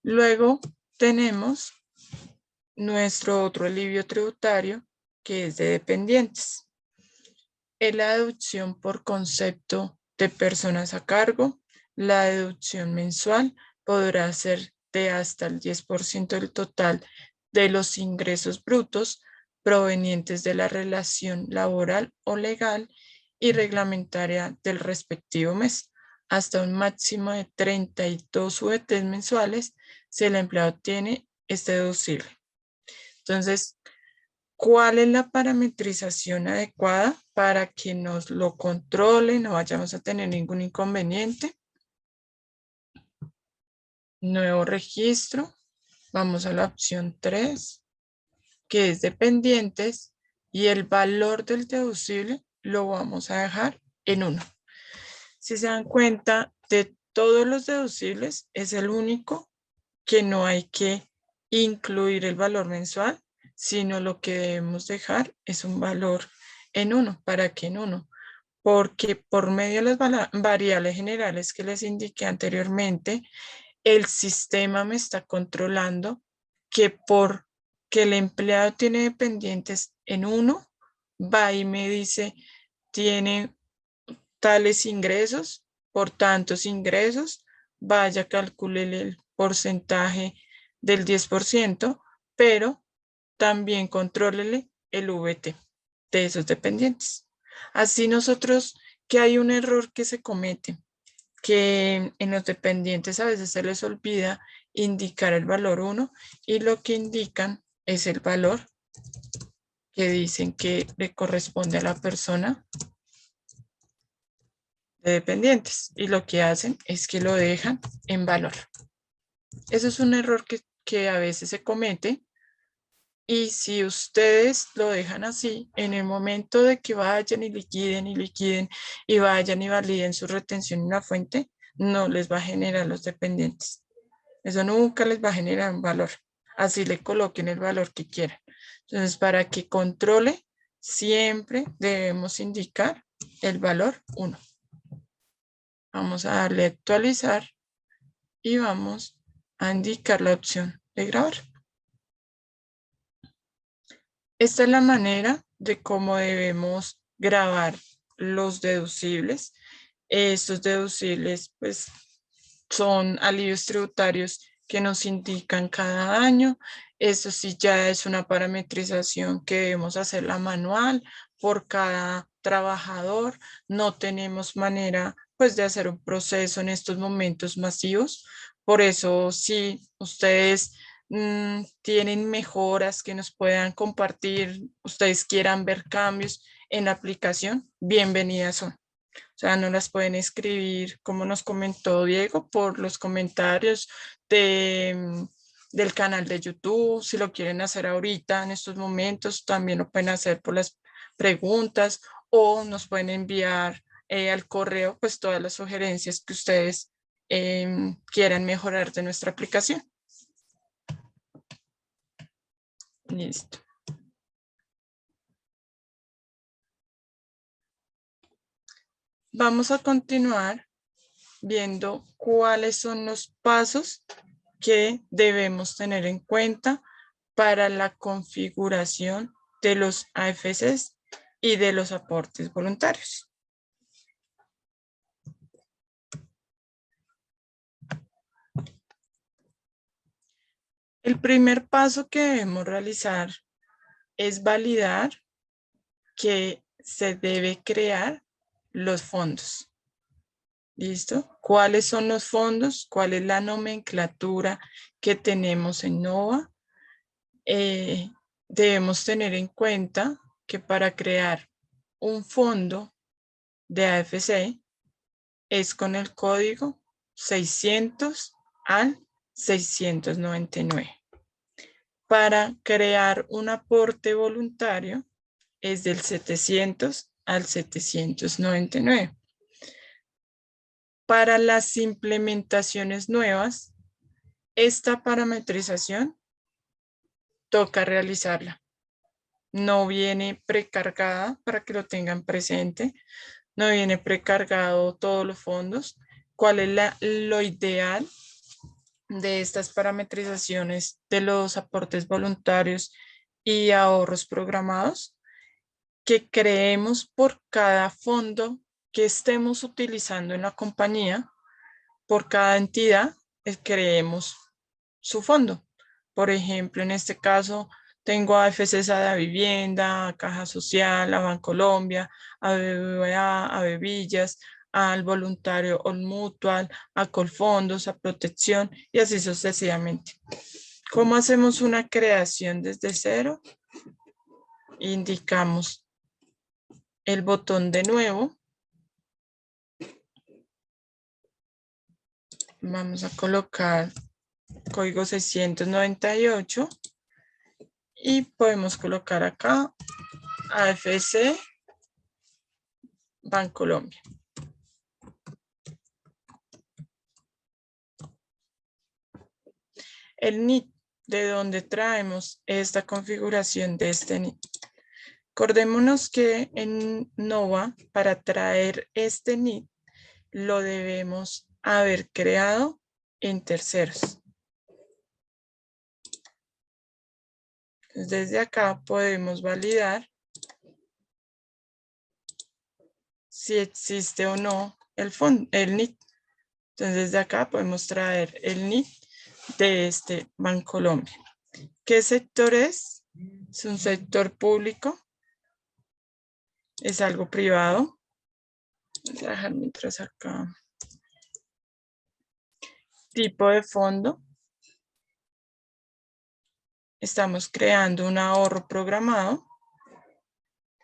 Luego tenemos nuestro otro alivio tributario, que es de dependientes. Es la deducción por concepto de personas a cargo. La deducción mensual podrá ser de hasta el 10% del total de los ingresos brutos provenientes de la relación laboral o legal y reglamentaria del respectivo mes, hasta un máximo de 32 VTs mensuales si el empleado tiene este deducible. Entonces, ¿cuál es la parametrización adecuada para que nos lo controle, no vayamos a tener ningún inconveniente? Nuevo registro. Vamos a la opción 3, que es dependientes, y el valor del deducible lo vamos a dejar en 1. Si se dan cuenta, de todos los deducibles es el único que no hay que incluir el valor mensual, sino lo que debemos dejar es un valor en 1. ¿Para qué en 1? Porque por medio de las variables generales que les indiqué anteriormente, el sistema me está controlando que porque el empleado tiene dependientes en 1, va y me dice, tiene tales ingresos, por tantos ingresos, vaya, calcule el porcentaje del 10%, pero también contrólele el VT de esos dependientes. Así nosotros, que hay un error que se comete, que en los dependientes a veces se les olvida indicar el valor 1 y lo que indican es el valor que dicen que le corresponde a la persona de dependientes, y lo que hacen es que lo dejan en valor. Eso es un error que a veces se comete, y si ustedes lo dejan así, en el momento de que vayan y liquiden y vayan y validen su retención en la fuente, no les va a generar los dependientes. Eso nunca les va a generar un valor. Así le coloquen el valor que quieran. Entonces, para que controle, siempre debemos indicar el valor 1. Vamos a darle a actualizar y vamos a indicar la opción de grabar. Esta es la manera de cómo debemos grabar los deducibles. Estos deducibles, pues, son alivios tributarios que nos indican cada año. Eso sí ya es una parametrización que debemos hacerla manual por cada trabajador. No tenemos manera, pues, de hacer un proceso en estos momentos masivos. Por eso, si ustedes tienen mejoras que nos puedan compartir, ustedes quieran ver cambios en la aplicación, bienvenidas son. O sea, no las pueden escribir, como nos comentó Diego, por los comentarios del canal de YouTube. Si lo quieren hacer ahorita, en estos momentos, también lo pueden hacer por las preguntas, o nos pueden enviar al correo, pues, todas las sugerencias que ustedes quieran mejorar de nuestra aplicación. Listo. Vamos a continuar viendo cuáles son los pasos que debemos tener en cuenta para la configuración de los AFCs y de los aportes voluntarios. El primer paso que debemos realizar es validar que se debe crear los fondos. ¿Listo? ¿Cuáles son los fondos? ¿Cuál es la nomenclatura que tenemos en NOVA? Debemos tener en cuenta que para crear un fondo de AFC es con el código 600 al 699. Para crear un aporte voluntario es del 700 al 799. Para las implementaciones nuevas, esta parametrización toca realizarla. No viene precargada, para que lo tengan presente. No viene precargado todos los fondos. ¿Cuál es lo ideal de estas parametrizaciones de los aportes voluntarios y ahorros programados? Que creemos por cada fondo que estemos utilizando en la compañía, por cada entidad, creemos su fondo. Por ejemplo, en este caso, tengo a AFC Sada Vivienda, a Caja Social, a Bancolombia, a BBVA, a Bevillas, al voluntario All Mutual, a Colfondos, a Protección y así sucesivamente. ¿Cómo hacemos una creación desde cero? Indicamos el botón de nuevo. Vamos a colocar código 698 y podemos colocar acá AFC Bancolombia. El NIT, de donde traemos esta configuración de este NIT. Acordémonos que en NOVA, para traer este NIT, lo debemos haber creado en terceros. Desde acá podemos validar si existe o no el NIT. Entonces desde acá podemos traer el NIT de este Bancolombia. ¿Qué sector es? Es un sector público. Es algo privado. Voy a dejar mientras acá. Tipo de fondo. Estamos creando un ahorro programado.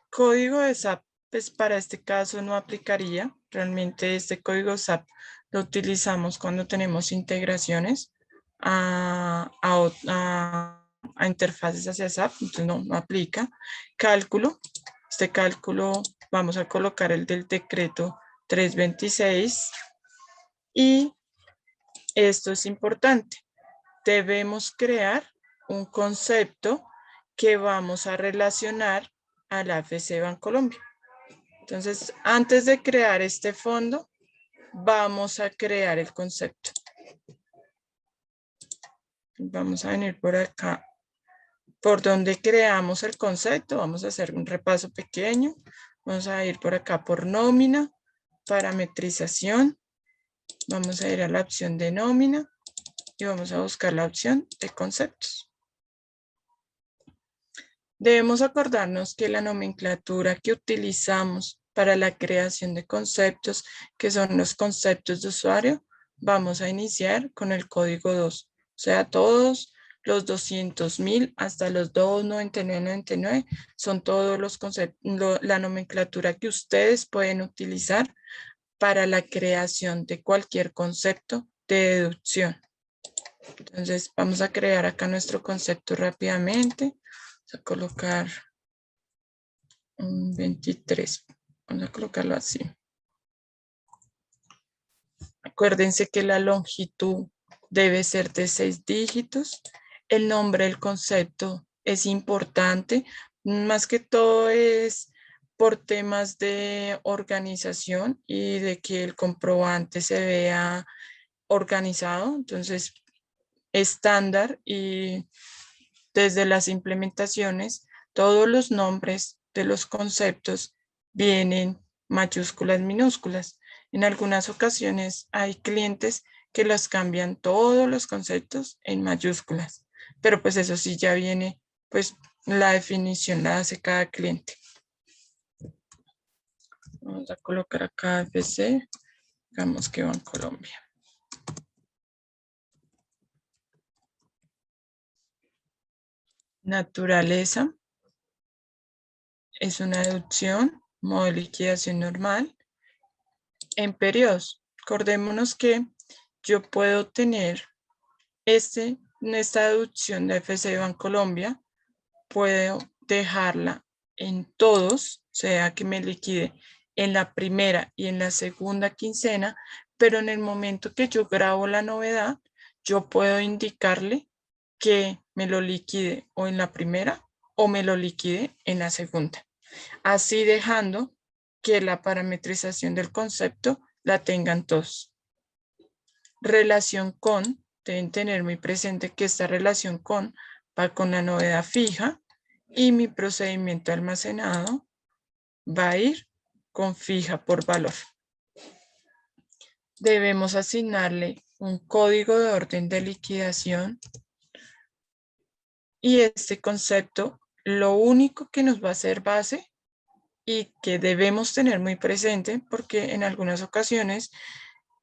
Código de SAP, pues para este caso no aplicaría. Realmente este código SAP lo utilizamos cuando tenemos integraciones a interfaces hacia SAP, entonces no aplica. Cálculo, este cálculo vamos a colocar el del decreto 326 y esto es importante. Debemos crear un concepto que vamos a relacionar a la AFC Bancolombia. Entonces, antes de crear este fondo, vamos a crear el concepto. Vamos a venir por acá, por donde creamos el concepto. Vamos a hacer un repaso pequeño. Vamos a ir por acá por nómina, parametrización. Vamos a ir a la opción de nómina y vamos a buscar la opción de conceptos. Debemos acordarnos que la nomenclatura que utilizamos para la creación de conceptos, que son los conceptos de usuario, vamos a iniciar con el código 2. O sea, todos los 200.000 hasta los 299.99 son todos los conceptos, la nomenclatura que ustedes pueden utilizar para la creación de cualquier concepto de deducción. Entonces, vamos a crear acá nuestro concepto rápidamente. Vamos a colocar un 23. Vamos a colocarlo así. Acuérdense que la longitud debe ser de 6 dígitos. El nombre del concepto es importante. Más que todo es por temas de organización y de que el comprobante se vea organizado. Entonces, estándar y desde las implementaciones, todos los nombres de los conceptos vienen mayúsculas, minúsculas. En algunas ocasiones hay clientes que los cambian todos los conceptos en mayúsculas, pero pues eso sí ya viene, pues la definición la hace cada cliente. Vamos a colocar acá FC. Digamos que Bancolombia. Naturaleza. Es una deducción, modo de liquidación normal. En periodos, acordémonos que yo puedo tener esta deducción de FC Bancolombia, puedo dejarla en todos, o sea que me liquide en la primera y en la segunda quincena, pero en el momento que yo grabo la novedad, yo puedo indicarle que me lo liquide o en la primera o me lo liquide en la segunda. Así dejando que la parametrización del concepto la tengan todos. Relación con, deben tener muy presente que esta relación con va con la novedad fija y mi procedimiento almacenado va a ir con fija por valor. Debemos asignarle un código de orden de liquidación y este concepto lo único que nos va a hacer base y que debemos tener muy presente porque en algunas ocasiones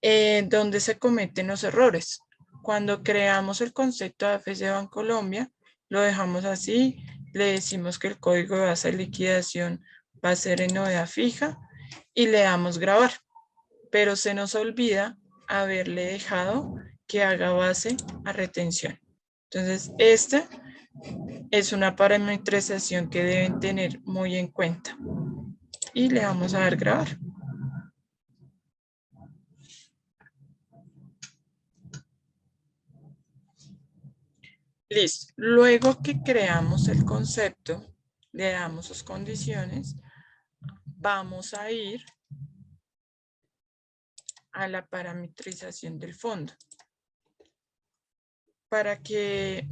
donde se cometen los errores. Cuando creamos el concepto de AFC Bancolombia, lo dejamos así, le decimos que el código de base de liquidación va a ser en novedad fija y le damos grabar, pero se nos olvida haberle dejado que haga base a retención. Entonces, esta es una parametrización que deben tener muy en cuenta. Y le vamos a dar grabar. Listo. Luego que creamos el concepto, le damos sus condiciones, vamos a ir a la parametrización del fondo para que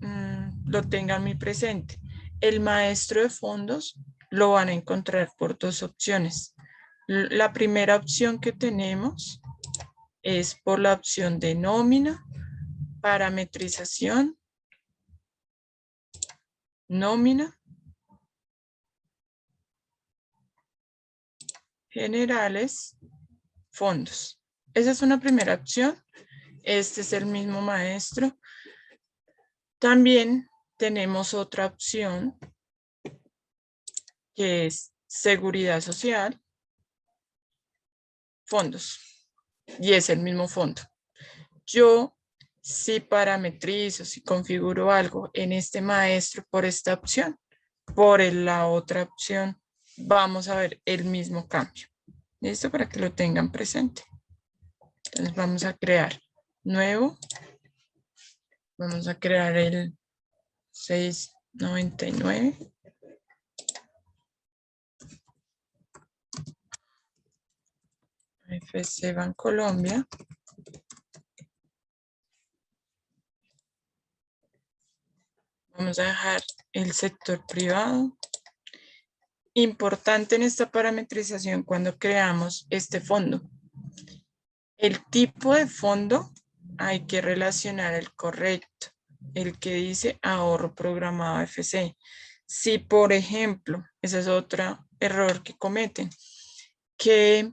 lo tengan muy presente. El maestro de fondos lo van a encontrar por dos opciones. La primera opción que tenemos es por la opción de nómina, parametrización, nómina, generales, fondos. Esa es una primera opción. Este es el mismo maestro. También tenemos otra opción que es seguridad social, fondos. Y es el mismo fondo. Yo si parametrizo, si configuro algo en este maestro por esta opción, por la otra opción, vamos a ver el mismo cambio. ¿Listo? Para que lo tengan presente. Entonces vamos a crear nuevo. Vamos a crear el 699. FC Bancolombia. Vamos a dejar el sector privado. Importante en esta parametrización cuando creamos este fondo. El tipo de fondo hay que relacionar el correcto, el que dice ahorro programado FC. Si, por ejemplo, ese es otro error que cometen, que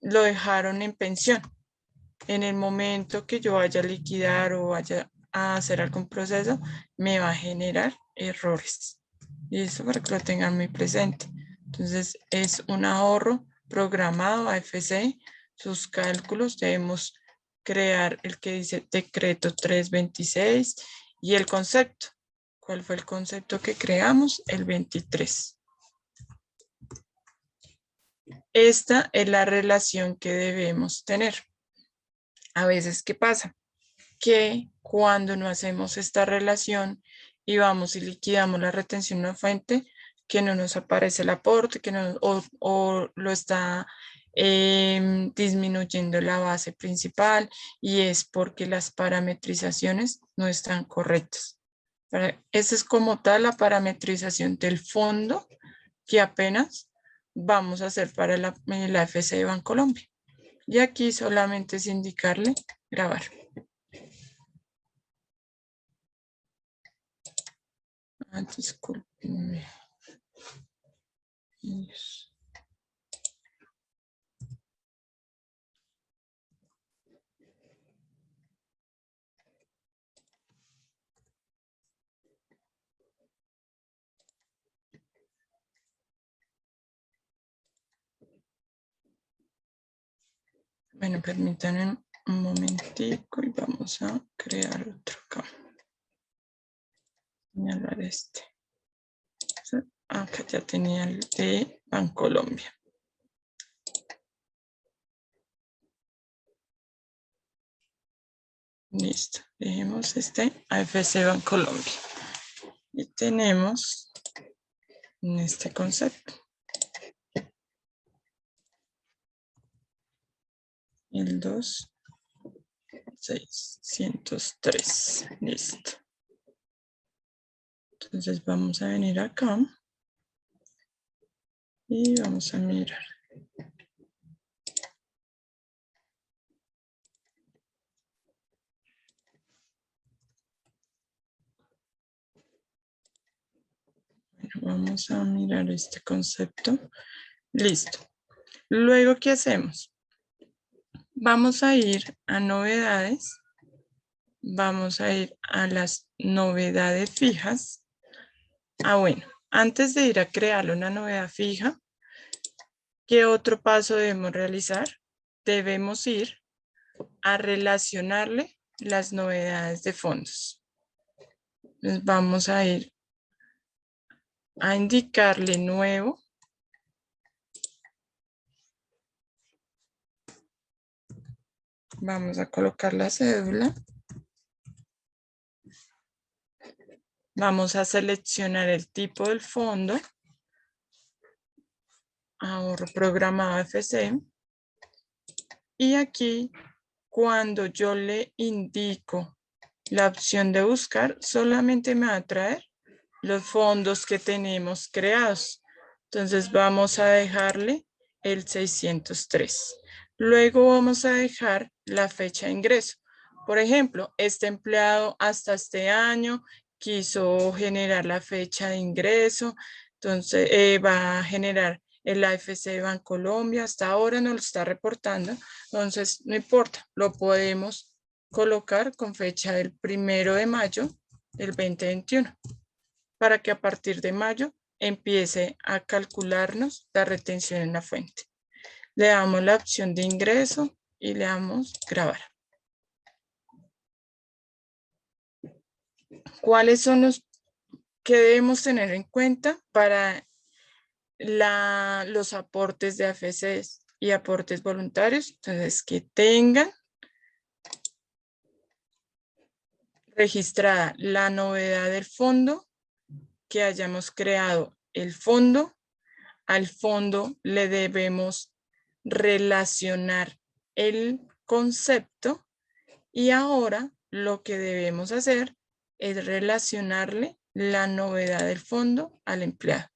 lo dejaron en pensión. En el momento que yo vaya a liquidar o vaya a hacer algún proceso, me va a generar errores. Y eso para que lo tengan muy presente. Entonces, es un ahorro programado AFC. Sus cálculos debemos crear el que dice decreto 326 y el concepto. ¿Cuál fue el concepto que creamos? El 23. Esta es la relación que debemos tener. A veces, ¿qué pasa? Que cuando no hacemos esta relación y vamos y liquidamos la retención de una fuente, que no nos aparece el aporte, que no, o lo está disminuyendo la base principal y es porque las parametrizaciones no están correctas. Esa es como tal la parametrización del fondo que apenas vamos a hacer para la FC de Bancolombia. Y aquí solamente es indicarle grabar. Discúlpenme. Bueno, permítanme un momentico y vamos a crear otro acá. Señalar este. Acá ya tenía el de Bancolombia. Listo. Dejemos este AFC Bancolombia. Y tenemos en este concepto. El 2603. Listo. Entonces vamos a venir acá y vamos a mirar. Bueno, vamos a mirar este concepto. Listo. Luego, ¿qué hacemos? Vamos a ir a novedades. Vamos a ir a las novedades fijas. Bueno, antes de ir a crear una novedad fija, ¿qué otro paso debemos realizar? Debemos ir a relacionarle las novedades de fondos. Entonces vamos a ir a indicarle nuevo. Vamos a colocar la cédula. Vamos a seleccionar el tipo del fondo. Ahorro programado AFC. Y aquí, cuando yo le indico la opción de buscar, solamente me va a traer los fondos que tenemos creados. Entonces vamos a dejarle el 603. Luego vamos a dejar la fecha de ingreso. Por ejemplo, este empleado hasta este año quiso generar la fecha de ingreso, entonces va a generar el AFC de Bancolombia, hasta ahora no lo está reportando, entonces no importa, lo podemos colocar con fecha del 1 de mayo del 2021, para que a partir de mayo empiece a calcularnos la retención en la fuente. Le damos la opción de ingreso y le damos grabar. ¿Cuáles son los que debemos tener en cuenta para los aportes de AFCs y aportes voluntarios? Entonces, que tengan registrada la novedad del fondo, que hayamos creado el fondo. Al fondo le debemos relacionar el concepto y ahora lo que debemos hacer es relacionarle la novedad del fondo al empleado.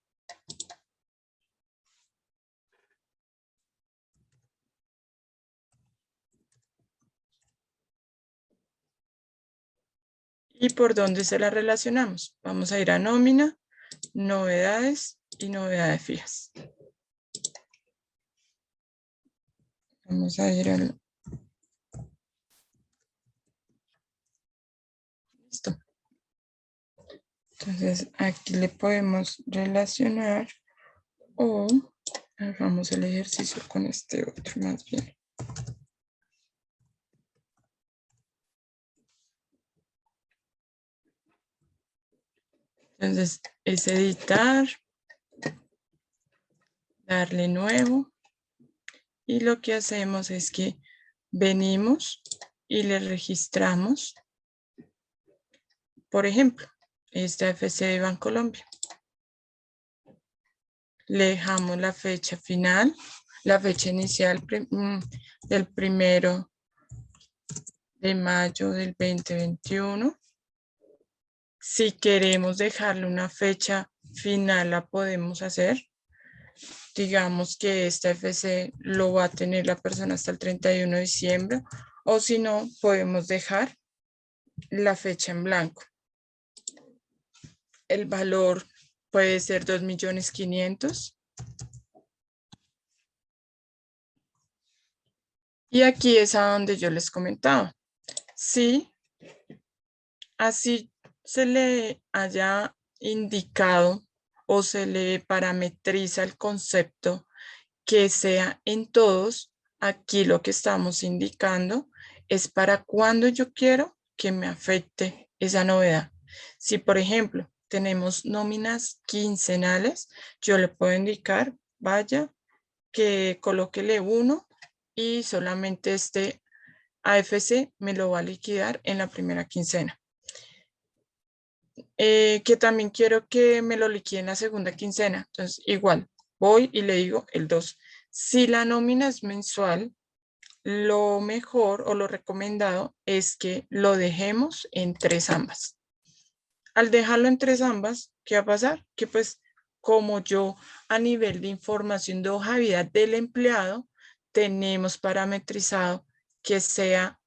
¿Y por dónde se la relacionamos? Vamos a ir a nómina, novedades y novedades fijas. Vamos a ir al... Listo. Entonces aquí le podemos relacionar o hagamos el ejercicio con este otro más bien. Entonces es editar, darle nuevo y lo que hacemos es que venimos y le registramos, por ejemplo, esta AFC de Bancolombia. Le dejamos la fecha final, la fecha inicial del 1 de mayo del 2021. Si queremos dejarle una fecha final, la podemos hacer. Digamos que esta FC lo va a tener la persona hasta el 31 de diciembre, o si no, podemos dejar la fecha en blanco. El valor puede ser 2.500.000. Y aquí es a donde yo les comentaba. Si así se le haya indicado o se le parametriza el concepto que sea en todos, Aquí lo que estamos indicando es para cuándo yo quiero que me afecte esa novedad. Si, por ejemplo, tenemos nóminas quincenales, yo le puedo indicar, vaya, que colóquele 1 y solamente este AFC me lo va a liquidar en la primera quincena. Que también quiero que me lo liquide en la segunda quincena. Entonces, igual, voy y le digo el 2. Si la nómina es mensual, lo mejor o lo recomendado es que lo dejemos en 3 ambas. Al dejarlo en 3 ambas, ¿qué va a pasar? Que pues como yo a nivel de información de hoja de vida del empleado, tenemos parametrizado que sea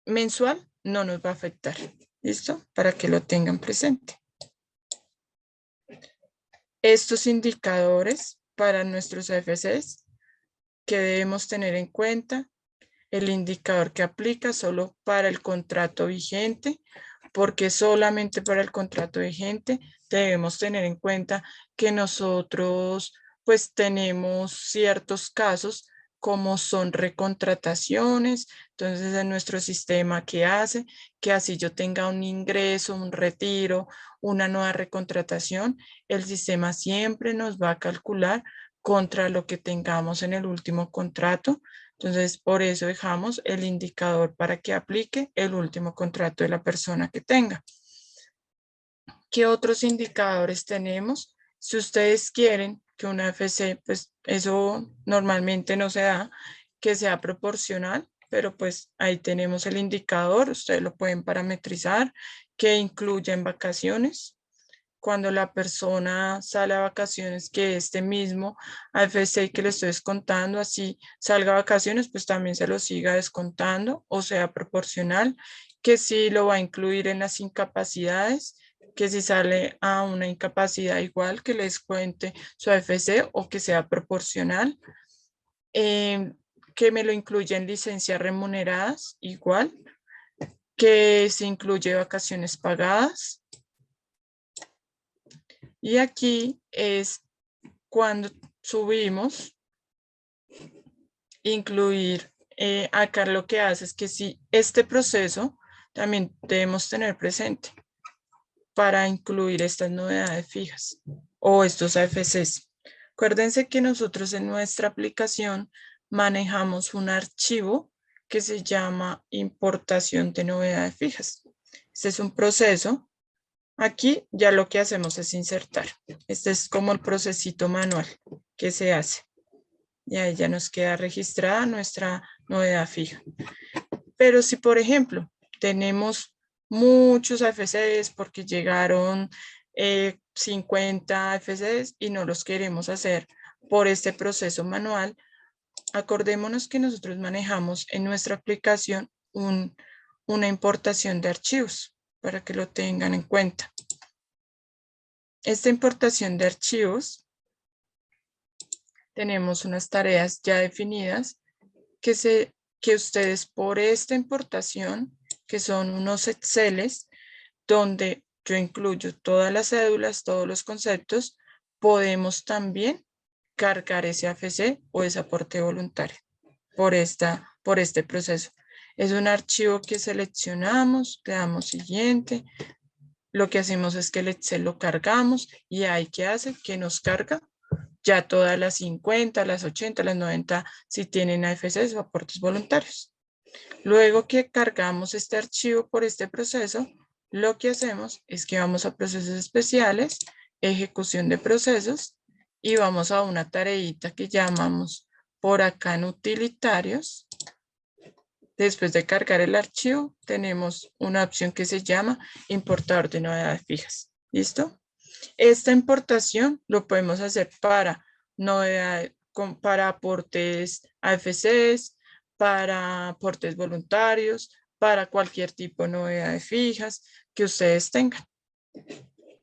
mensual, no nos va a afectar. ¿Listo? Para que lo tengan presente. Estos indicadores para nuestros AFCs que debemos tener en cuenta, el indicador que aplica solo para el contrato vigente, porque solamente para el contrato vigente debemos tener en cuenta que nosotros pues tenemos ciertos casos como son recontrataciones. Entonces en nuestro sistema, ¿qué hace? Que así yo tenga un ingreso, un retiro, una nueva recontratación, el sistema siempre nos va a calcular contra lo que tengamos en el último contrato. Entonces, por eso dejamos el indicador para que aplique el último contrato de la persona que tenga. ¿Qué otros indicadores tenemos? Si ustedes quieren que una AFC, pues eso normalmente no se da, que sea proporcional, pero pues ahí tenemos el indicador, ustedes lo pueden parametrizar, que incluya en vacaciones. Cuando la persona sale a vacaciones, que este mismo AFC que le estoy descontando, así salga a vacaciones, pues también se lo siga descontando, o sea, proporcional, que sí lo va a incluir en las incapacidades, que si sale a una incapacidad igual, que les cuente su AFC o que sea proporcional, que me lo incluya en licencias remuneradas, igual, que se incluye vacaciones pagadas. Y aquí es cuando subimos, incluir, acá lo que hace es que si este proceso también debemos tener presente para incluir estas novedades fijas o estos AFCs. Acuérdense que nosotros en nuestra aplicación manejamos un archivo que se llama importación de novedades fijas. Este es un proceso. Aquí ya lo que hacemos es insertar. Este es como el procesito manual que se hace. Y ahí ya nos queda registrada nuestra novedad fija. Pero si, por ejemplo, tenemos muchos AFCs porque llegaron 50 AFCs y no los queremos hacer por este proceso manual, acordémonos que nosotros manejamos en nuestra aplicación una importación de archivos para que lo tengan en cuenta. Esta importación de archivos, tenemos unas tareas ya definidas que ustedes por esta importación, que son unos Exceles, donde yo incluyo todas las cédulas, todos los conceptos, podemos también cargar ese AFC o ese aporte voluntario por este proceso. Es un archivo que seleccionamos, le damos siguiente. Lo que hacemos es que el Excel lo cargamos y ahí ¿qué hace? Que nos carga ya todas las 50, las 80, las 90, si tienen AFCs o aportes voluntarios. Luego que cargamos este archivo por este proceso, lo que hacemos es que vamos a procesos especiales, ejecución de procesos, y vamos a una tareita que llamamos por acá en utilitarios. Después de cargar el archivo, tenemos una opción que se llama importador de novedades fijas. ¿Listo? Esta importación lo podemos hacer para novedades, para aportes AFCs, para aportes voluntarios, para cualquier tipo de novedades fijas que ustedes tengan,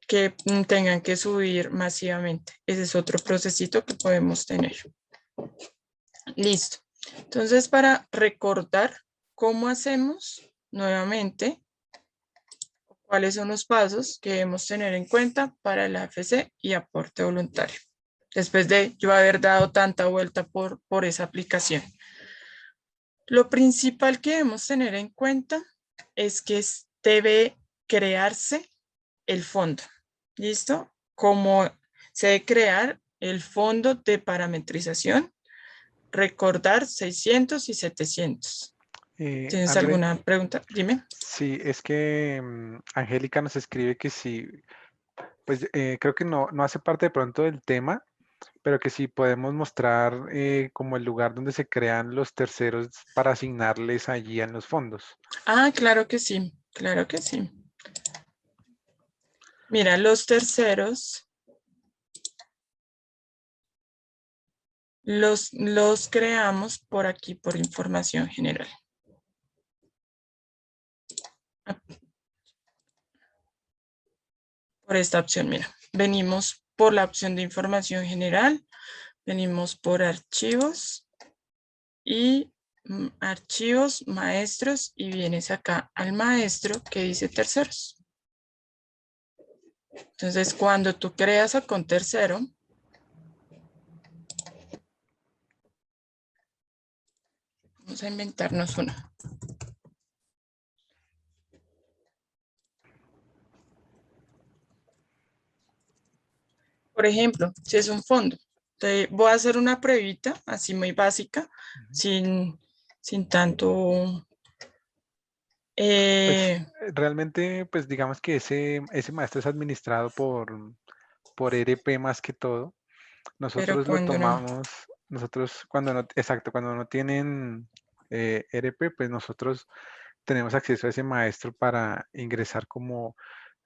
que tengan que subir masivamente. Ese es otro procesito que podemos tener. Listo. Entonces, para recordar cómo hacemos nuevamente, cuáles son los pasos que debemos tener en cuenta para el AFC y aporte voluntario. después de yo haber dado tanta vuelta por esa aplicación. Lo principal que debemos tener en cuenta es que debe crearse el fondo. ¿Listo? Como se debe crear el fondo de parametrización, recordar 600 y 700. ¿Tienes André, alguna pregunta? Dime. sí, es que Angélica nos escribe que sí, pues creo que no hace parte de pronto del tema, pero que sí podemos mostrar como el lugar donde se crean los terceros para asignarles allí en los fondos. Ah, claro que sí, claro que sí. Mira, los terceros los creamos por aquí, por información general. Por esta opción, mira, venimos por la opción de información general, venimos por archivos y archivos, maestros, y vienes acá al maestro que dice terceros. Entonces, cuando tú creas con tercero, vamos a inventarnos uno. Por ejemplo, si es un fondo, voy a hacer una pruebita así muy básica, sin tanto... Pues realmente, pues digamos que ese maestro es administrado por ERP más que todo. pero Nosotros lo cuando no. tomamos, nosotros cuando no, exacto, cuando no tienen ERP, pues nosotros tenemos acceso a ese maestro para ingresar como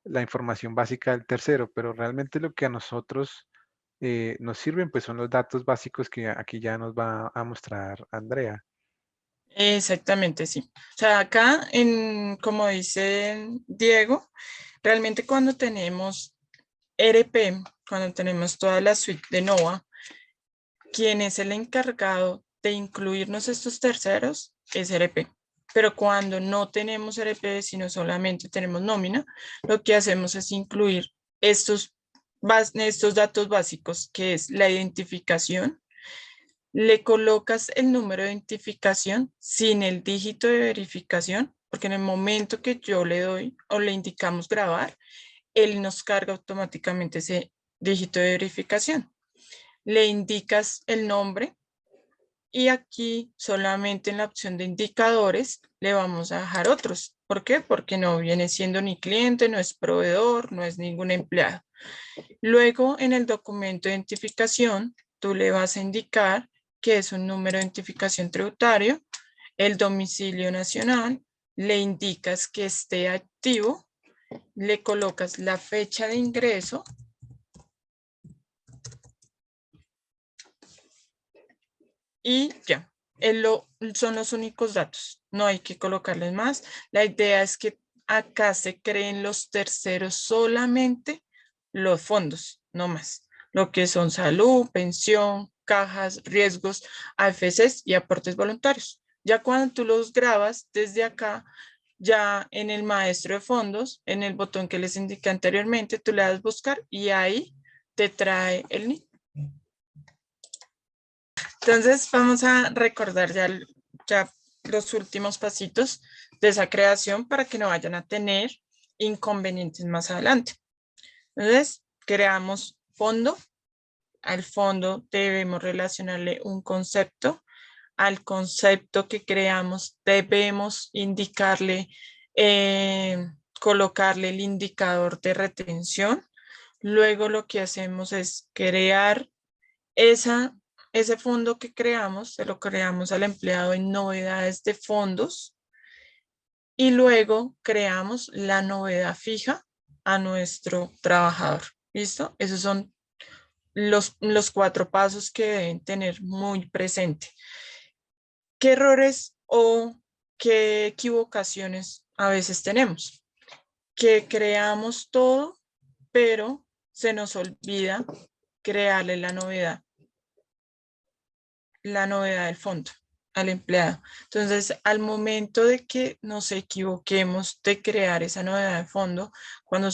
la información básica del tercero, pero realmente lo que a nosotros nos sirven, pues son los datos básicos que aquí ya nos va a mostrar Andrea. Exactamente, sí. O sea, acá, como dice Diego, realmente cuando tenemos ERP, cuando tenemos toda la suite de Nova, quien es el encargado de incluirnos estos terceros es ERP. Pero cuando no tenemos ERP, sino solamente tenemos nómina, lo que hacemos es incluir estos datos básicos, que es la identificación. Le colocas el número de identificación sin el dígito de verificación, porque en el momento que yo le doy o le indicamos grabar, él nos carga automáticamente ese dígito de verificación. Le indicas el nombre y aquí solamente en la opción de indicadores le vamos a dejar otros. ¿Por qué? Porque no viene siendo ni cliente, no es proveedor, no es ningún empleado. Luego, en el documento de identificación, tú le vas a indicar que es un número de identificación tributario, el domicilio nacional, le indicas que esté activo, le colocas la fecha de ingreso y ya. Son los únicos datos, no hay que colocarles más. La idea es que acá se creen los terceros solamente los fondos, no más. Lo que son salud, pensión, cajas, riesgos, AFCs y aportes voluntarios. Ya cuando tú los grabas desde acá, ya en el maestro de fondos, en el botón que les indiqué anteriormente, tú le das buscar y ahí te trae el NID. Entonces vamos a recordar ya los últimos pasitos de esa creación para que no vayan a tener inconvenientes más adelante. Entonces creamos fondo. Al fondo debemos relacionarle un concepto. Al concepto que creamos debemos indicarle, colocarle el indicador de retención. Luego lo que hacemos es crear ese fondo que creamos, se lo creamos al empleado en novedades de fondos y luego creamos la novedad fija a nuestro trabajador. ¿Listo? Esos son los 4 pasos que deben tener muy presente. ¿Qué errores o qué equivocaciones a veces tenemos? Que creamos todo, pero se nos olvida crearle la novedad del fondo. al empleado. Entonces, al momento de que nos equivoquemos de crear esa novedad de fondo, cuando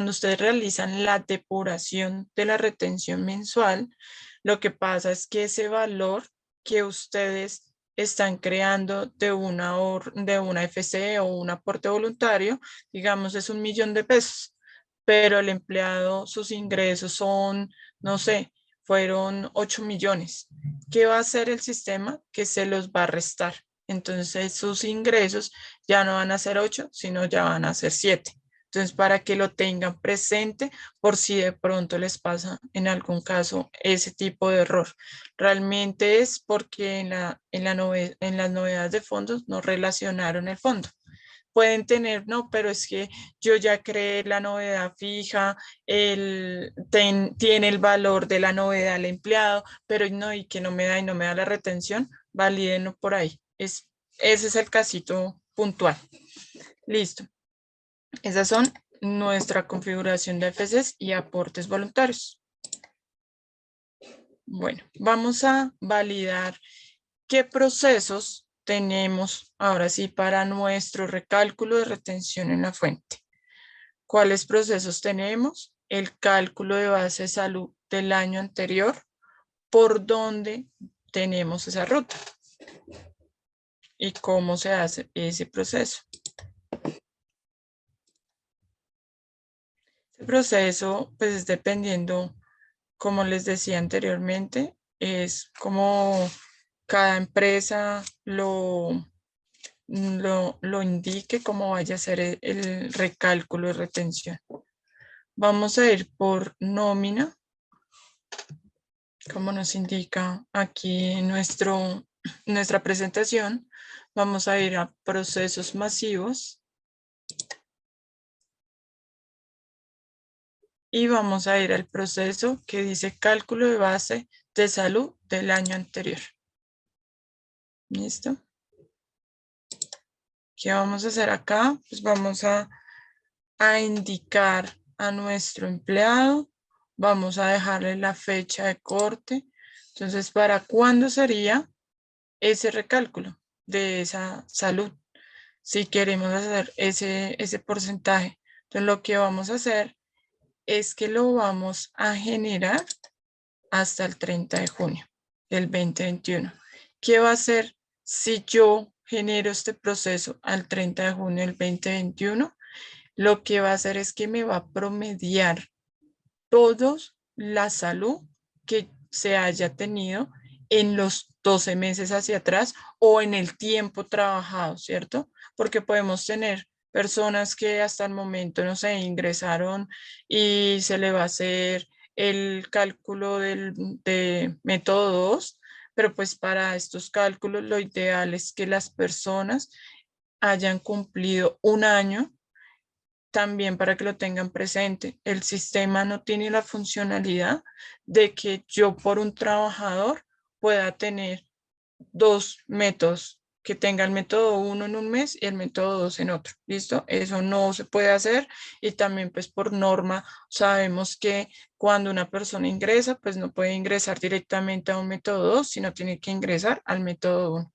ustedes realizan la depuración de la retención mensual, lo que pasa es que ese valor que ustedes están creando de una FC o un aporte voluntario, digamos, es 1.000.000 de pesos, pero el empleado, sus ingresos son, no sé, fueron 8 millones. ¿Qué va a hacer el sistema? Que se los va a restar. Entonces sus ingresos ya no van a ser 8, sino ya van a ser 7. Entonces, para que lo tengan presente por si de pronto les pasa en algún caso ese tipo de error. Realmente es porque en las novedades de fondos no relacionaron el fondo. Pueden tener, no, pero es que yo ya creé la novedad fija, tiene el valor de la novedad al empleado, pero no, y que no me da y no me da la retención, valídenlo por ahí. Ese es el casito puntual. Listo. Esas son nuestra configuración de AFCs y aportes voluntarios. Bueno, vamos a validar qué procesos tenemos ahora sí para nuestro recálculo de retención en la fuente. ¿Cuáles procesos tenemos? El cálculo de base de salud del año anterior, por dónde tenemos esa ruta y cómo se hace ese proceso. Ese proceso, pues dependiendo, como les decía anteriormente, es como cada empresa lo indique, cómo vaya a ser el recálculo de retención. Vamos a ir por nómina, como nos indica aquí en nuestra presentación. Vamos a ir a procesos masivos. Y vamos a ir al proceso que dice cálculo de base de salud del año anterior. ¿Listo? ¿Qué vamos a hacer acá? Pues vamos a indicar a nuestro empleado. Vamos a dejarle la fecha de corte. Entonces, ¿para cuándo sería ese recálculo de esa salud? Si queremos hacer ese porcentaje. Entonces, lo que vamos a hacer es que lo vamos a generar hasta el 30 de junio del 2021. ¿Qué va a hacer si yo genero este proceso al 30 de junio del 2021? Lo que va a hacer es que me va a promediar todos la salud que se haya tenido en los 12 meses hacia atrás o en el tiempo trabajado, ¿cierto? Porque podemos tener personas que hasta el momento, no sé, ingresaron y se le va a hacer el cálculo de método 2, pero pues para estos cálculos lo ideal es que las personas hayan cumplido un año. También para que lo tengan presente, el sistema no tiene la funcionalidad de que yo por un trabajador pueda tener dos métodos, que tenga el método 1 en un mes y el método 2 en otro. ¿Listo? Eso no se puede hacer y también pues por norma sabemos que cuando una persona ingresa, pues no puede ingresar directamente a un método 2, sino tiene que ingresar al método 1.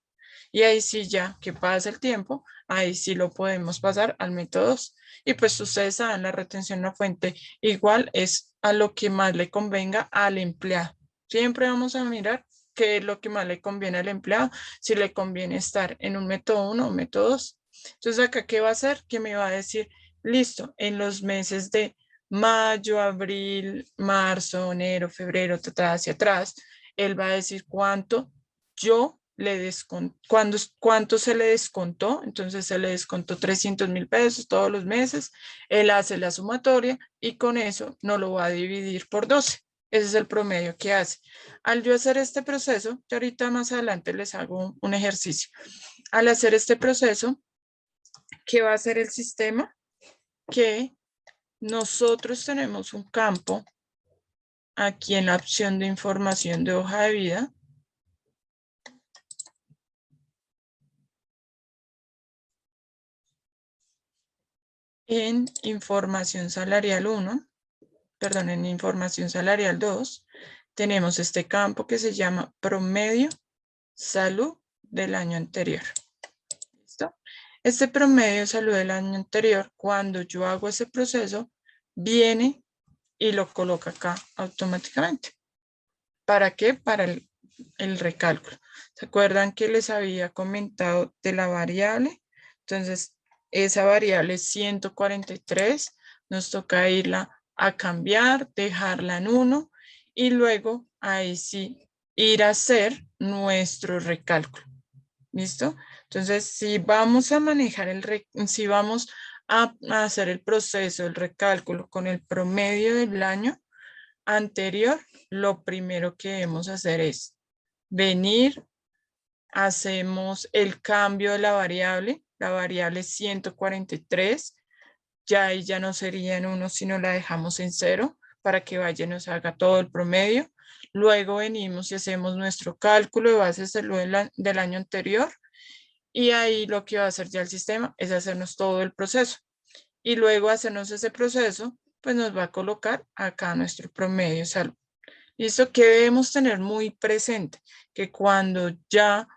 Y ahí sí ya que pasa el tiempo, ahí sí lo podemos pasar al método 2. Y pues ustedes saben, la retención a la fuente igual es a lo que más le convenga al empleado. Siempre vamos a mirar qué es lo que más le conviene al empleado, si le conviene estar en un método 1 o método 2. Entonces acá, ¿qué va a hacer? Que me va a decir, listo, en los meses de mayo, abril, marzo, enero, febrero, hacia atrás, él va a decir cuánto yo cuánto se le descontó. Entonces se le descontó 300.000 pesos todos los meses. Él hace la sumatoria y con eso no lo va a dividir por 12. Ese es el promedio que hace. Al yo hacer este proceso, yo ahorita más adelante les hago un ejercicio. Al hacer este proceso, ¿qué va a hacer el sistema? Que nosotros tenemos un campo aquí en la opción de información de hoja de vida. En información salarial 1, perdón, en información salarial 2, tenemos este campo que se llama promedio salud del año anterior. ¿Listo? Este promedio de salud del año anterior, cuando yo hago ese proceso, viene y lo coloca acá automáticamente. ¿Para qué? Para el recálculo. ¿Se acuerdan que les había comentado de la variable? Entonces, esa variable 143, nos toca irla a cambiar, dejarla en 1 y luego ahí sí ir a hacer nuestro recálculo. ¿Listo? Entonces, si vamos a manejar si vamos a hacer el proceso, el recálculo con el promedio del año anterior, lo primero que debemos hacer es venir, hacemos el cambio de la variable 143, ya ahí ya no sería en 1, sino la dejamos en 0 para que vaya y nos haga todo el promedio. Luego venimos y hacemos nuestro cálculo de bases del año anterior y ahí lo que va a hacer ya el sistema es hacernos todo el proceso. Y luego hacernos ese proceso, pues nos va a colocar acá nuestro promedio de salud. ¿Listo? Que debemos tener muy presente que cuando ya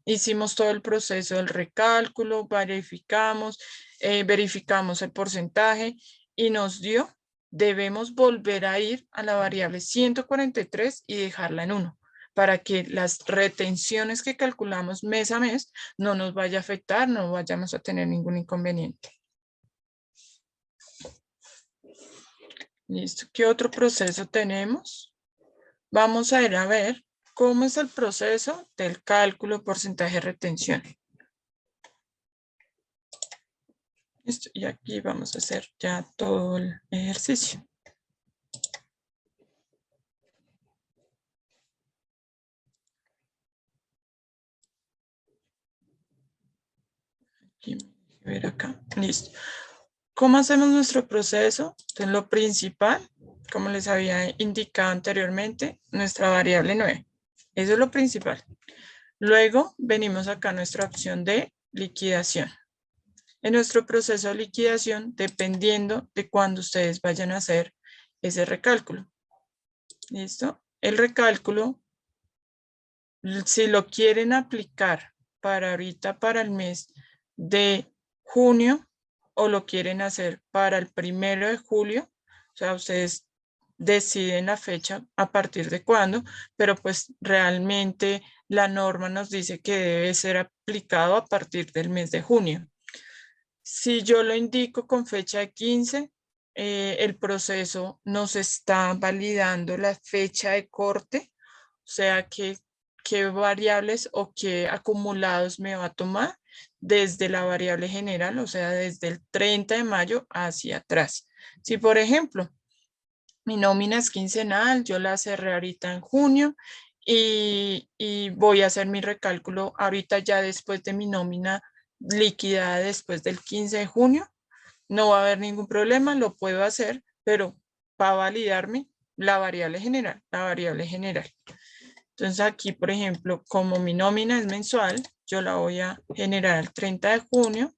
hicimos todo el proceso del recálculo, verificamos el porcentaje y nos dio, debemos volver a ir a la variable 143 y dejarla en 1 para que las retenciones que calculamos mes a mes no nos vaya a afectar, no vayamos a tener ningún inconveniente. Listo. ¿Qué otro proceso tenemos? Vamos a ir a ver cómo es el proceso del cálculo de porcentaje de retención. Listo. Y aquí vamos a hacer ya todo el ejercicio. Aquí, ver acá. Listo. ¿Cómo hacemos nuestro proceso? Entonces, lo principal, como les había indicado anteriormente, nuestra variable 9. Eso es lo principal. Luego venimos acá a nuestra opción de liquidación. En nuestro proceso de liquidación, dependiendo de cuándo ustedes vayan a hacer ese recálculo. ¿Listo? El recálculo, si lo quieren aplicar para ahorita, para el mes de junio, o lo quieren hacer para el 1 de julio, o sea, ustedes deciden la fecha a partir de cuándo, pero pues realmente la norma nos dice que debe ser aplicado a partir del mes de junio. Si yo lo indico con fecha de 15, el proceso nos está validando la fecha de corte, o sea, qué variables o qué acumulados me va a tomar desde la variable general, o sea, desde el 30 de mayo hacia atrás. Si, por ejemplo, mi nómina es quincenal, yo la cerré ahorita en junio y voy a hacer mi recálculo ahorita ya después de mi nómina liquidada después del 15 de junio, no va a haber ningún problema, lo puedo hacer, pero va a validarme la variable general, Entonces aquí, por ejemplo, como mi nómina es mensual, yo la voy a generar el 30 de junio,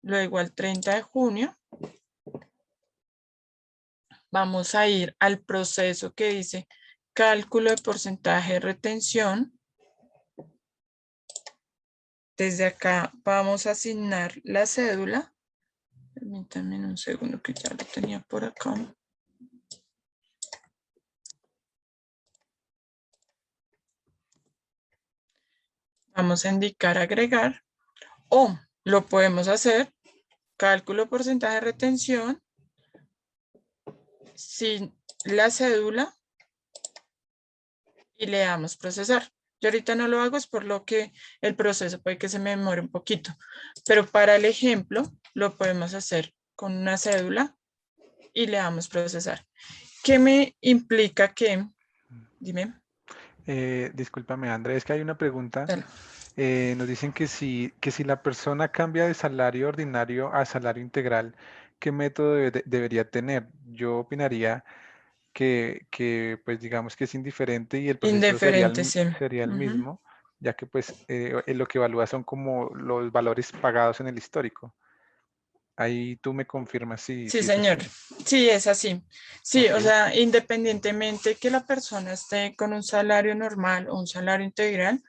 luego al 30 de junio, vamos a ir al proceso que dice cálculo de porcentaje de retención. Desde acá vamos a asignar la cédula. Permítanme un segundo que ya lo tenía por acá. Vamos a indicar agregar o lo podemos hacer cálculo porcentaje de retención sin la cédula y le damos procesar. Yo ahorita no lo hago, es por lo que el proceso puede que se me demore un poquito, pero para el ejemplo lo podemos hacer con una cédula y le damos procesar. ¿Qué me implica que? Dime. Discúlpame, Andrés, es que hay una pregunta. Dale. Nos dicen que si la persona cambia de salario ordinario a salario integral, ¿qué método debería tener? Yo opinaría pues digamos que es indiferente y el proceso sería Indiferente, sí. sería el mismo, ya que pues lo que evalúa son como los valores pagados en el histórico. Ahí tú me confirmas Sí, si es señor. así. Sí, es así. Sí, o Ok. sea, independientemente que la persona esté con un salario normal o un salario integral,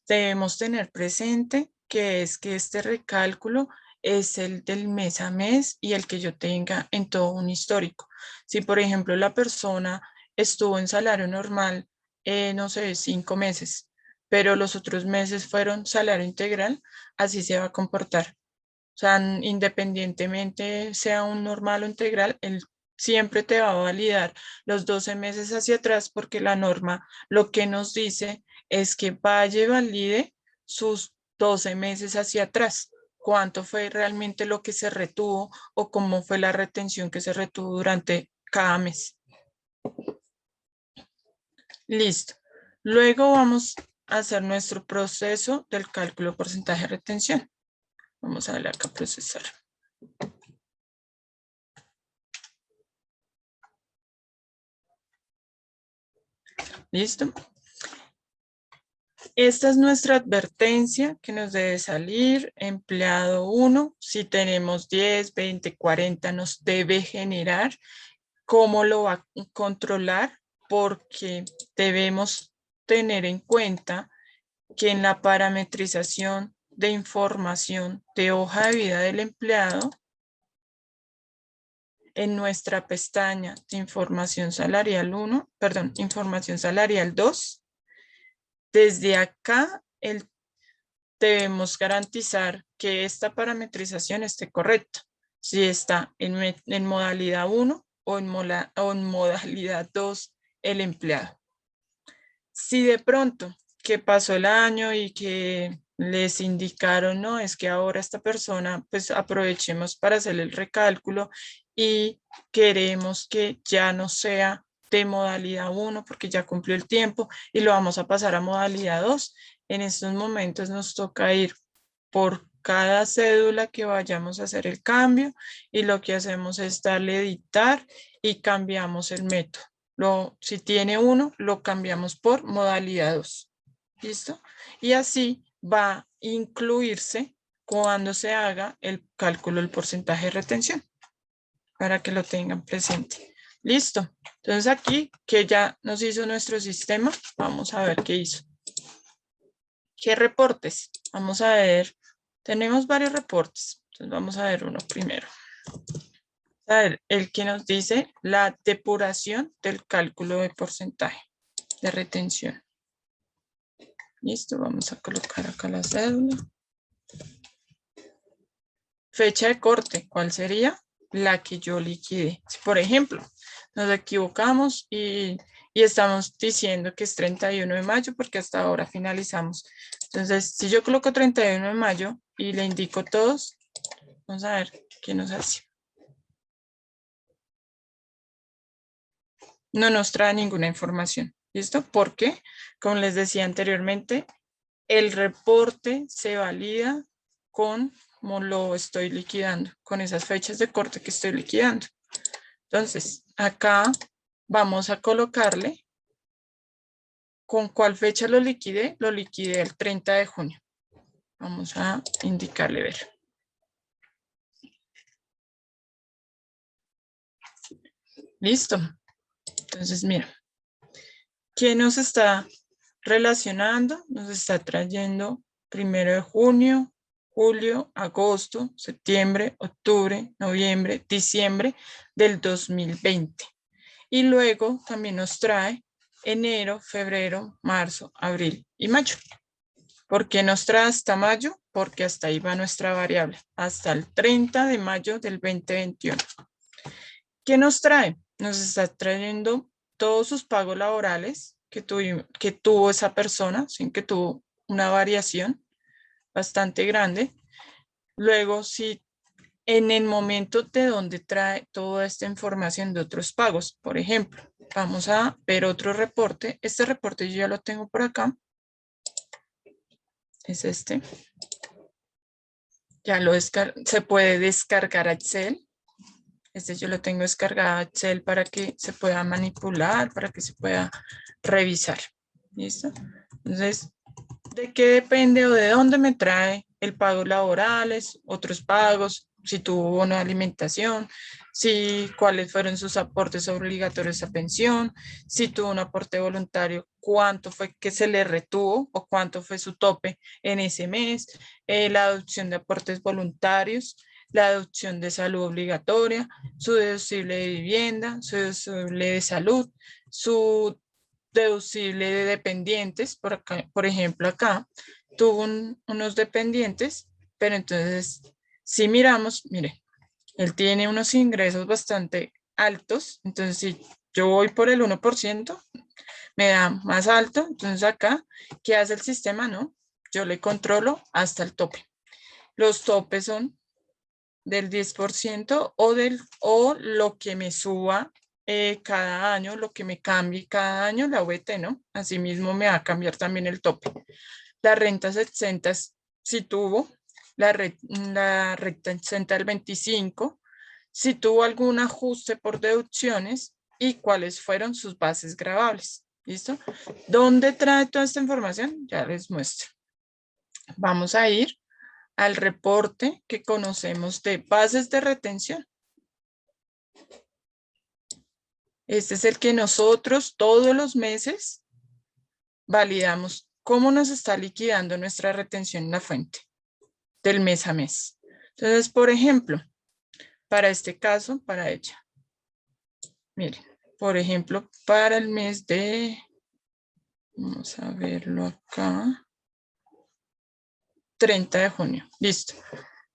debemos tener presente que es que este recálculo es el del mes a mes y el que yo tenga en todo un histórico. Si, por ejemplo, la persona estuvo en salario normal, no sé, 5 meses, pero los otros meses fueron salario integral, así se va a comportar. O sea, independientemente sea un normal o integral, él siempre te va a validar los 12 meses hacia atrás porque la norma lo que nos dice es que vaya y valide sus 12 meses hacia atrás. Cuánto fue realmente lo que se retuvo o cómo fue la retención que se retuvo durante cada mes. Listo. Luego vamos a hacer nuestro proceso del cálculo porcentaje de retención. Vamos a darle acá a procesar. Listo. Esta es nuestra advertencia que nos debe salir. Empleado 1, si tenemos 10, 20, 40, nos debe generar. ¿Cómo lo va a controlar? Porque debemos tener en cuenta que en la parametrización de información de hoja de vida del empleado, en nuestra pestaña de información salarial 1, perdón, información salarial 2, desde acá debemos garantizar que esta parametrización esté correcta. Si está en modalidad 1 o en modalidad 2 el empleado. Si de pronto que pasó el año y que les indicaron, no, es que ahora esta persona, pues aprovechemos para hacer el recálculo y queremos que ya no sea de modalidad 1 porque ya cumplió el tiempo y lo vamos a pasar a modalidad 2. En estos momentos nos toca ir por cada cédula que vayamos a hacer el cambio y lo que hacemos es darle editar y cambiamos el método. Si tiene 1, lo cambiamos por modalidad 2. ¿Listo? Y así va a incluirse cuando se haga el cálculo del porcentaje de retención, para que lo tengan presente. Listo. Entonces aquí que ya nos hizo nuestro sistema, vamos a ver qué hizo. ¿Qué reportes? Vamos a ver. Tenemos varios reportes. Entonces vamos a ver uno primero. A ver, el que nos dice la depuración del cálculo de porcentaje de retención. Listo, vamos a colocar acá la cédula. Fecha de corte, ¿cuál sería? La que yo liquide. Si, por ejemplo, nos equivocamos y estamos diciendo que es 31 de mayo porque hasta ahora finalizamos. Entonces, si yo coloco 31 de mayo y le indico todos, vamos a ver qué nos hace. No nos trae ninguna información. ¿Listo? Porque, como les decía anteriormente, el reporte se valida con como lo estoy liquidando, con esas fechas de corte que estoy liquidando. Entonces, acá vamos a colocarle con cuál fecha lo liquidé el 30 de junio. Vamos a indicarle ver. Listo. Entonces, mira, ¿qué nos está relacionando? Nos está trayendo 1 de junio, julio, agosto, septiembre, octubre, noviembre, diciembre del 2020. Y luego también nos trae enero, febrero, marzo, abril y mayo. ¿Por qué nos trae hasta mayo? Porque hasta ahí va nuestra variable, hasta el 30 de mayo del 2021. ¿Qué nos trae? Nos está trayendo todos sus pagos laborales que tuvo esa persona, sin que tuvo una variación bastante grande. Luego, si en el momento de donde trae toda esta información de otros pagos, por ejemplo, vamos a ver otro reporte. Este reporte yo ya lo tengo por acá. Es este. Ya se puede descargar a Excel. Este yo lo tengo descargado a Excel para que se pueda manipular, para que se pueda revisar. ¿Listo? Entonces, ¿de qué depende o de dónde me trae el pago laborales, otros pagos si tuvo bono de alimentación, si cuáles fueron sus aportes obligatorios a pensión, si tuvo un aporte voluntario, cuánto fue que se le retuvo o cuánto fue su tope en ese mes, la deducción de aportes voluntarios, la deducción de salud obligatoria, su deducible de vivienda, su deducible de salud, su deducible de dependientes, por ejemplo acá, tuvo unos dependientes, pero entonces si miramos, mire, él tiene unos ingresos bastante altos, entonces si yo voy por el 1%, me da más alto, entonces acá, ¿qué hace el sistema? No, yo le controlo hasta el tope. Los topes son del 10% o lo que me suba cada año, lo que me cambie cada año la VT, ¿no? Asimismo me va a cambiar también el tope. Las rentas exentas, si tuvo, la renta exenta del 25, si tuvo algún ajuste por deducciones y cuáles fueron sus bases gravables. ¿Listo? ¿Dónde trae toda esta información? Ya les muestro. Vamos a ir al reporte que conocemos de bases de retención. Este es el que nosotros todos los meses validamos cómo nos está liquidando nuestra retención en la fuente del mes a mes. Entonces, por ejemplo, para este caso, para ella, miren, por ejemplo, para el mes de, vamos a verlo acá, 30 de junio, listo.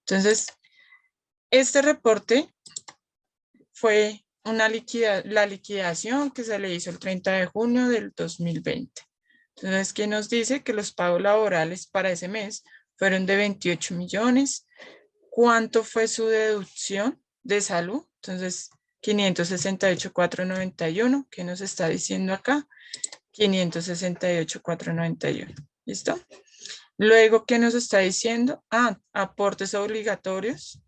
Entonces, este reporte fue la liquidación que se le hizo el 30 de junio del 2020. Entonces, ¿qué nos dice? Que los pagos laborales para ese mes fueron de 28 millones. ¿Cuánto fue su deducción de salud? Entonces, 568,491. ¿Qué nos está diciendo acá? 568,491. ¿Listo? Luego, ¿qué nos está diciendo? Aportes obligatorios.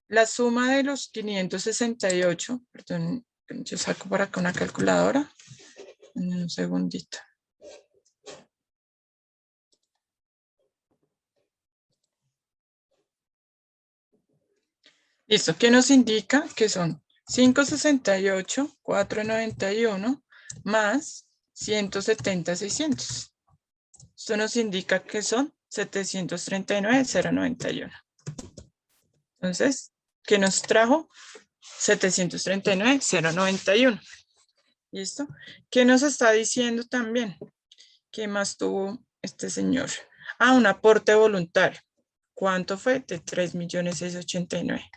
La suma de los 568, perdón, yo saco por acá una calculadora. Un segundito. Listo, ¿qué nos indica? Que son 568,491 más 170,600. Esto nos indica que son 739,091. Entonces, ¿qué nos trajo? 739,091. ¿Listo? ¿Qué nos está diciendo también? ¿Qué más tuvo este señor? Un aporte voluntario. ¿Cuánto fue? De 3,689,000.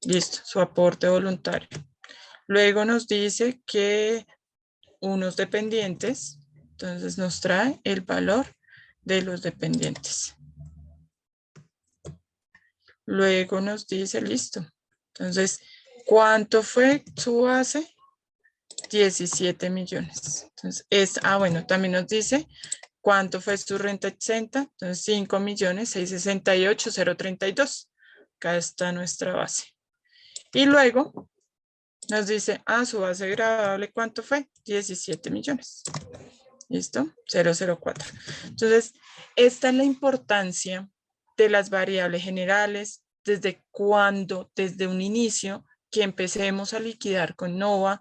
Listo, su aporte voluntario. Luego nos dice que unos dependientes, entonces nos trae el valor de los dependientes. Luego nos dice, listo. Entonces, ¿cuánto fue su base? 17 millones. Entonces, bueno, también nos dice cuánto fue su renta exenta. Entonces, 5,668,032. Acá está nuestra base. Y luego nos dice, su base gravable, ¿cuánto fue? 17 millones. ¿Listo? 004. Entonces, esta es la importancia de las variables generales desde un inicio que empecemos a liquidar con NOVA,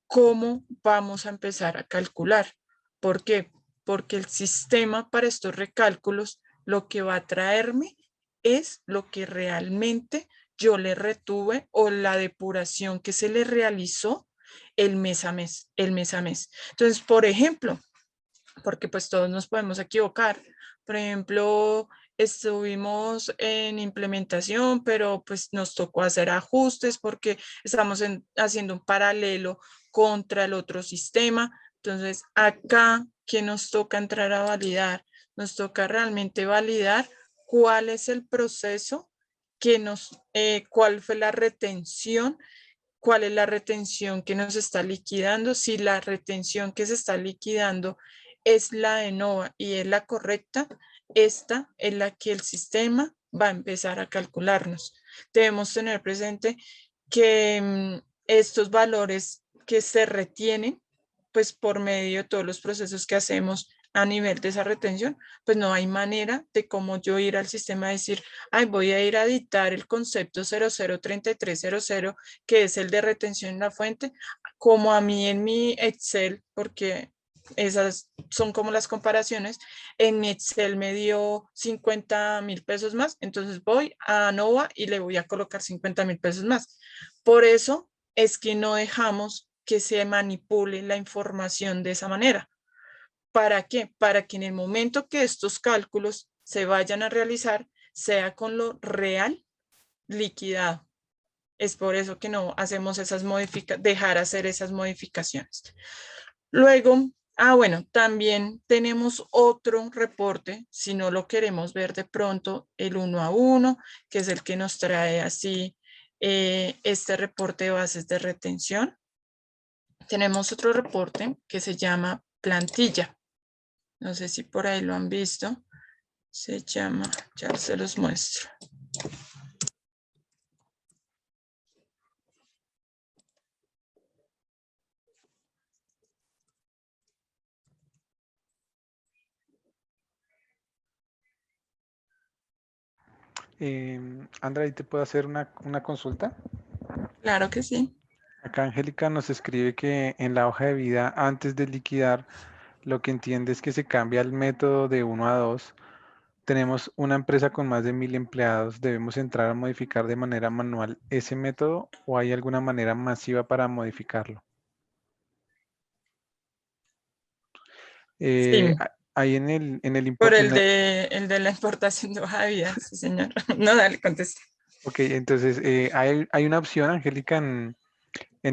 cómo vamos a empezar a calcular. ¿Por qué? Porque el sistema para estos recálculos lo que va a traerme es lo que realmente yo le retuve o la depuración que se le realizó el mes a mes. Entonces, por ejemplo, porque pues todos nos podemos equivocar. Por ejemplo, estuvimos en implementación, pero pues nos tocó hacer ajustes porque estamos haciendo un paralelo contra el otro sistema. Entonces, acá, ¿qué nos toca entrar a validar? Nos toca realmente validar cuál es el proceso cuál fue la retención, cuál es la retención que nos está liquidando, si la retención que se está liquidando es la de NOVA y es la correcta, esta es la que el sistema va a empezar a calcularnos. Debemos tener presente que estos valores que se retienen, pues por medio de todos los procesos que hacemos a nivel de esa retención, pues no hay manera de cómo yo ir al sistema a decir, ay, voy a ir a dictar el concepto 003300, que es el de retención en la fuente, como a mí en mi Excel, porque esas son como las comparaciones, en mi Excel me dio 50.000 pesos más, entonces voy a Nova y le voy a colocar 50.000 pesos más. Por eso es que no dejamos que se manipule la información de esa manera. ¿Para qué? Para que en el momento que estos cálculos se vayan a realizar, sea con lo real liquidado. Es por eso que no hacemos esas modificaciones, dejar hacer esas modificaciones. Luego, bueno, también tenemos otro reporte, si no lo queremos ver de pronto, el 1 a 1, que es el que nos trae así este reporte de bases de retención. Tenemos otro reporte que se llama plantilla. No sé si por ahí lo han visto. Se llama, ya se los muestro. Andrea, ¿y te puedo hacer una consulta? Claro que sí. Acá Angélica nos escribe que en la hoja de vida, antes de liquidar, lo que entiende es que se cambia el método de 1 a 2. Tenemos una empresa con más de 1000 empleados. ¿Debemos entrar a modificar de manera manual ese método o hay alguna manera masiva para modificarlo? Sí, Ahí en el por el de la importación de hoja de vida, sí, señor. No, dale, contesta. ok, entonces hay una opción, Angélica, en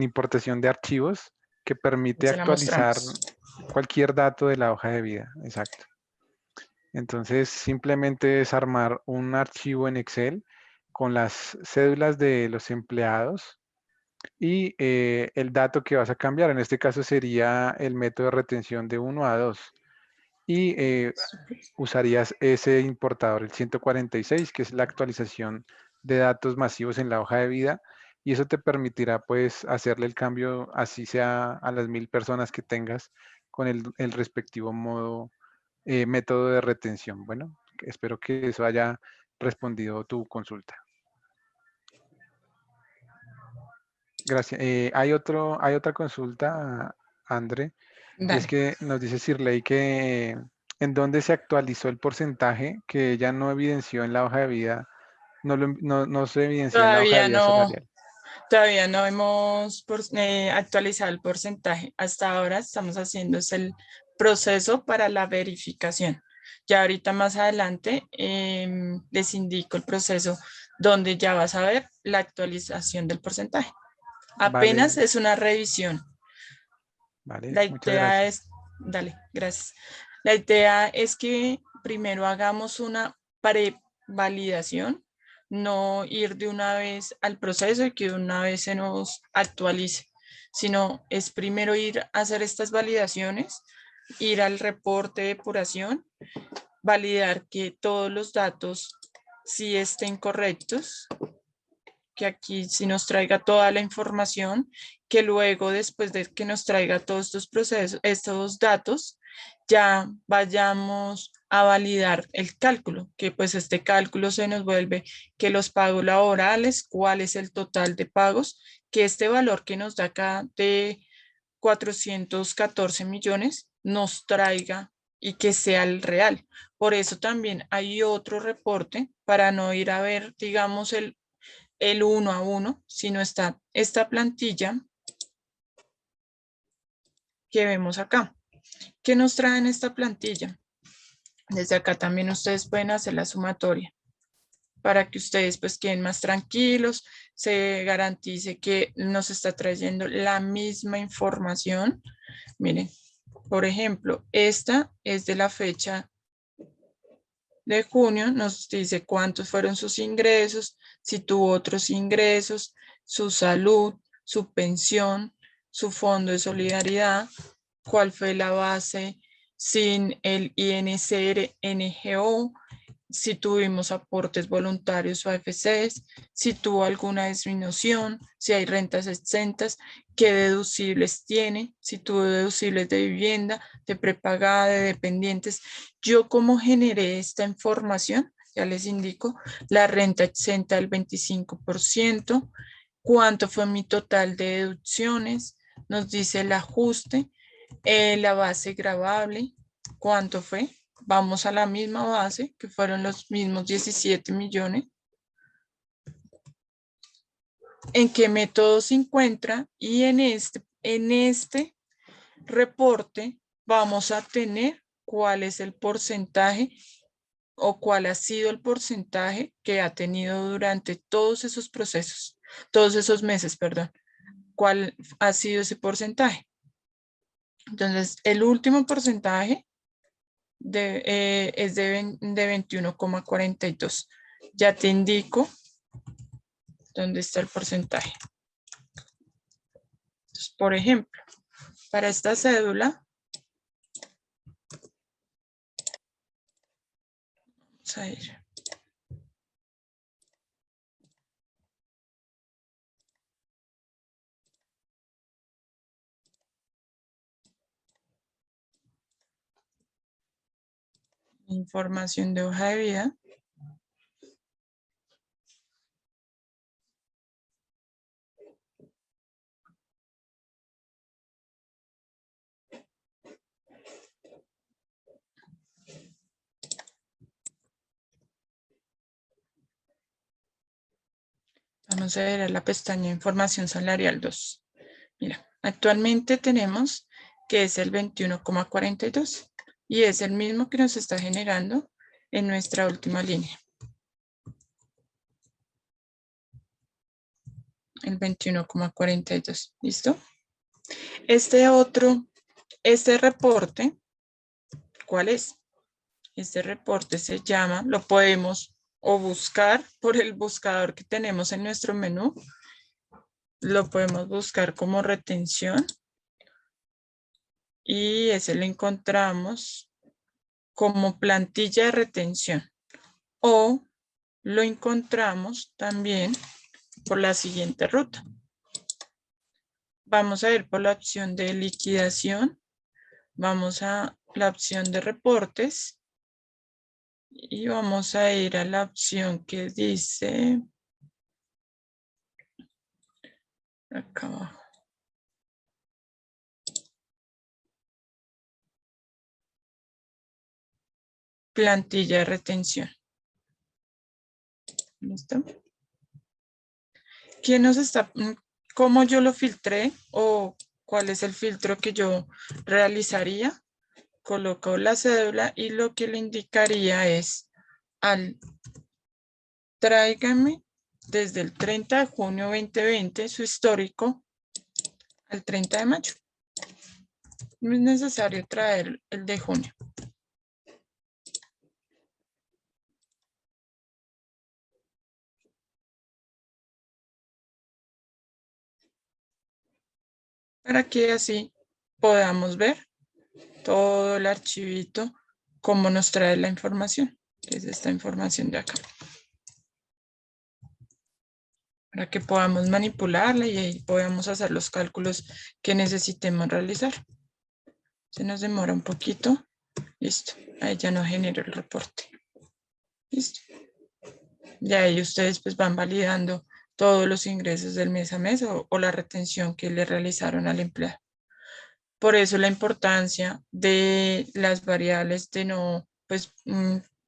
importación de archivos que permite Se la actualizar mostramos. cualquier dato de la hoja de vida. Exacto. Entonces, simplemente es armar un archivo en Excel con las cédulas de los empleados y el dato que vas a cambiar. En este caso sería el método de retención de 1 a 2. Y usarías ese importador, el 146, que es la actualización de datos masivos en la hoja de vida. Y eso te permitirá pues hacerle el cambio, así sea a las 1000 personas que tengas con el respectivo método de retención. Bueno, espero que eso haya respondido tu consulta. Gracias. Hay otra consulta, André, y es Dale. que nos dice Sirley que en dónde se actualizó el porcentaje que ella no evidenció en la hoja de vida, no se evidenció en la hoja de Todavía vida no, salarial. todavía no hemos actualizado el porcentaje. Hasta ahora estamos haciendo el proceso para la verificación. Ya ahorita más adelante les indico el proceso donde ya vas a ver la actualización del porcentaje. Apenas Vale, es una revisión. vale, La muchas idea gracias. es, dale, gracias. La idea es que primero hagamos una prevalidación, no ir de una vez al proceso y que de una vez se nos actualice, sino es primero ir a hacer estas validaciones, ir al reporte de depuración, validar que todos los datos sí estén correctos, que aquí sí nos traiga toda la información, que luego después de que nos traiga todos estos procesos, estos datos, ya vayamos a validar el cálculo, que pues este cálculo se nos vuelve que los pagos laborales, cuál es el total de pagos, que este valor que nos da acá de 414 millones nos traiga y que sea el real. Por eso también hay otro reporte para no ir a ver, digamos, el 1 a 1, sino está esta plantilla que vemos acá. ¿Qué nos trae en esta plantilla? Desde acá también ustedes pueden hacer la sumatoria para que ustedes pues queden más tranquilos, se garantice que nos está trayendo la misma información. Miren, por ejemplo, esta es de la fecha de junio, nos dice cuántos fueron sus ingresos, si tuvo otros ingresos, su salud, su pensión, su fondo de solidaridad, cuál fue la base sin el INSR, NGO, si tuvimos aportes voluntarios o AFCs, si tuvo alguna disminución, si hay rentas exentas, qué deducibles tiene, si tuvo deducibles de vivienda, de prepagada, de dependientes. Yo cómo generé esta información, ya les indico, la renta exenta del 25%, cuánto fue mi total de deducciones, nos dice el ajuste, la base gravable, cuánto fue. Vamos a la misma base, que fueron los mismos 17 millones. ¿En qué método se encuentra? Y en este reporte vamos a tener cuál es el porcentaje o cuál ha sido el porcentaje que ha tenido durante todos esos procesos, todos esos meses, perdón. ¿Cuál ha sido ese porcentaje? Entonces, el último porcentaje es de 21,42. Ya te indico dónde está el porcentaje. Entonces, por ejemplo, para esta cédula, vamos a ir. Información de hoja de vida. Vamos a ver a la pestaña Información Salarial 2. Mira, actualmente tenemos que es el 21,42 y es el mismo que nos está generando en nuestra última línea. El 21,42. ¿Listo? Este reporte, ¿cuál es? Este reporte se llama, lo podemos o buscar por el buscador que tenemos en nuestro menú. Lo podemos buscar como retención y ese lo encontramos como plantilla de retención o lo encontramos también por la siguiente ruta. Vamos a ir por la opción de liquidación, vamos a la opción de reportes y vamos a ir a la opción que dice acá abajo. Plantilla de retención. ¿Listo? ¿Quién nos está, cómo yo lo filtré o cuál es el filtro que yo realizaría? Coloco la cédula y lo que le indicaría es tráigame desde el 30 de junio 2020 su histórico al 30 de mayo. No es necesario traer el de junio. Para que así podamos ver todo el archivito, cómo nos trae la información. Es esta información de acá. Para que podamos manipularla y ahí podamos hacer los cálculos que necesitemos realizar. Se nos demora un poquito. Listo. Ahí ya nos generó el reporte. Listo. Y ahí ustedes pues van validando todos los ingresos del mes a mes o la retención que le realizaron al empleado. Por eso la importancia de las variables de no, pues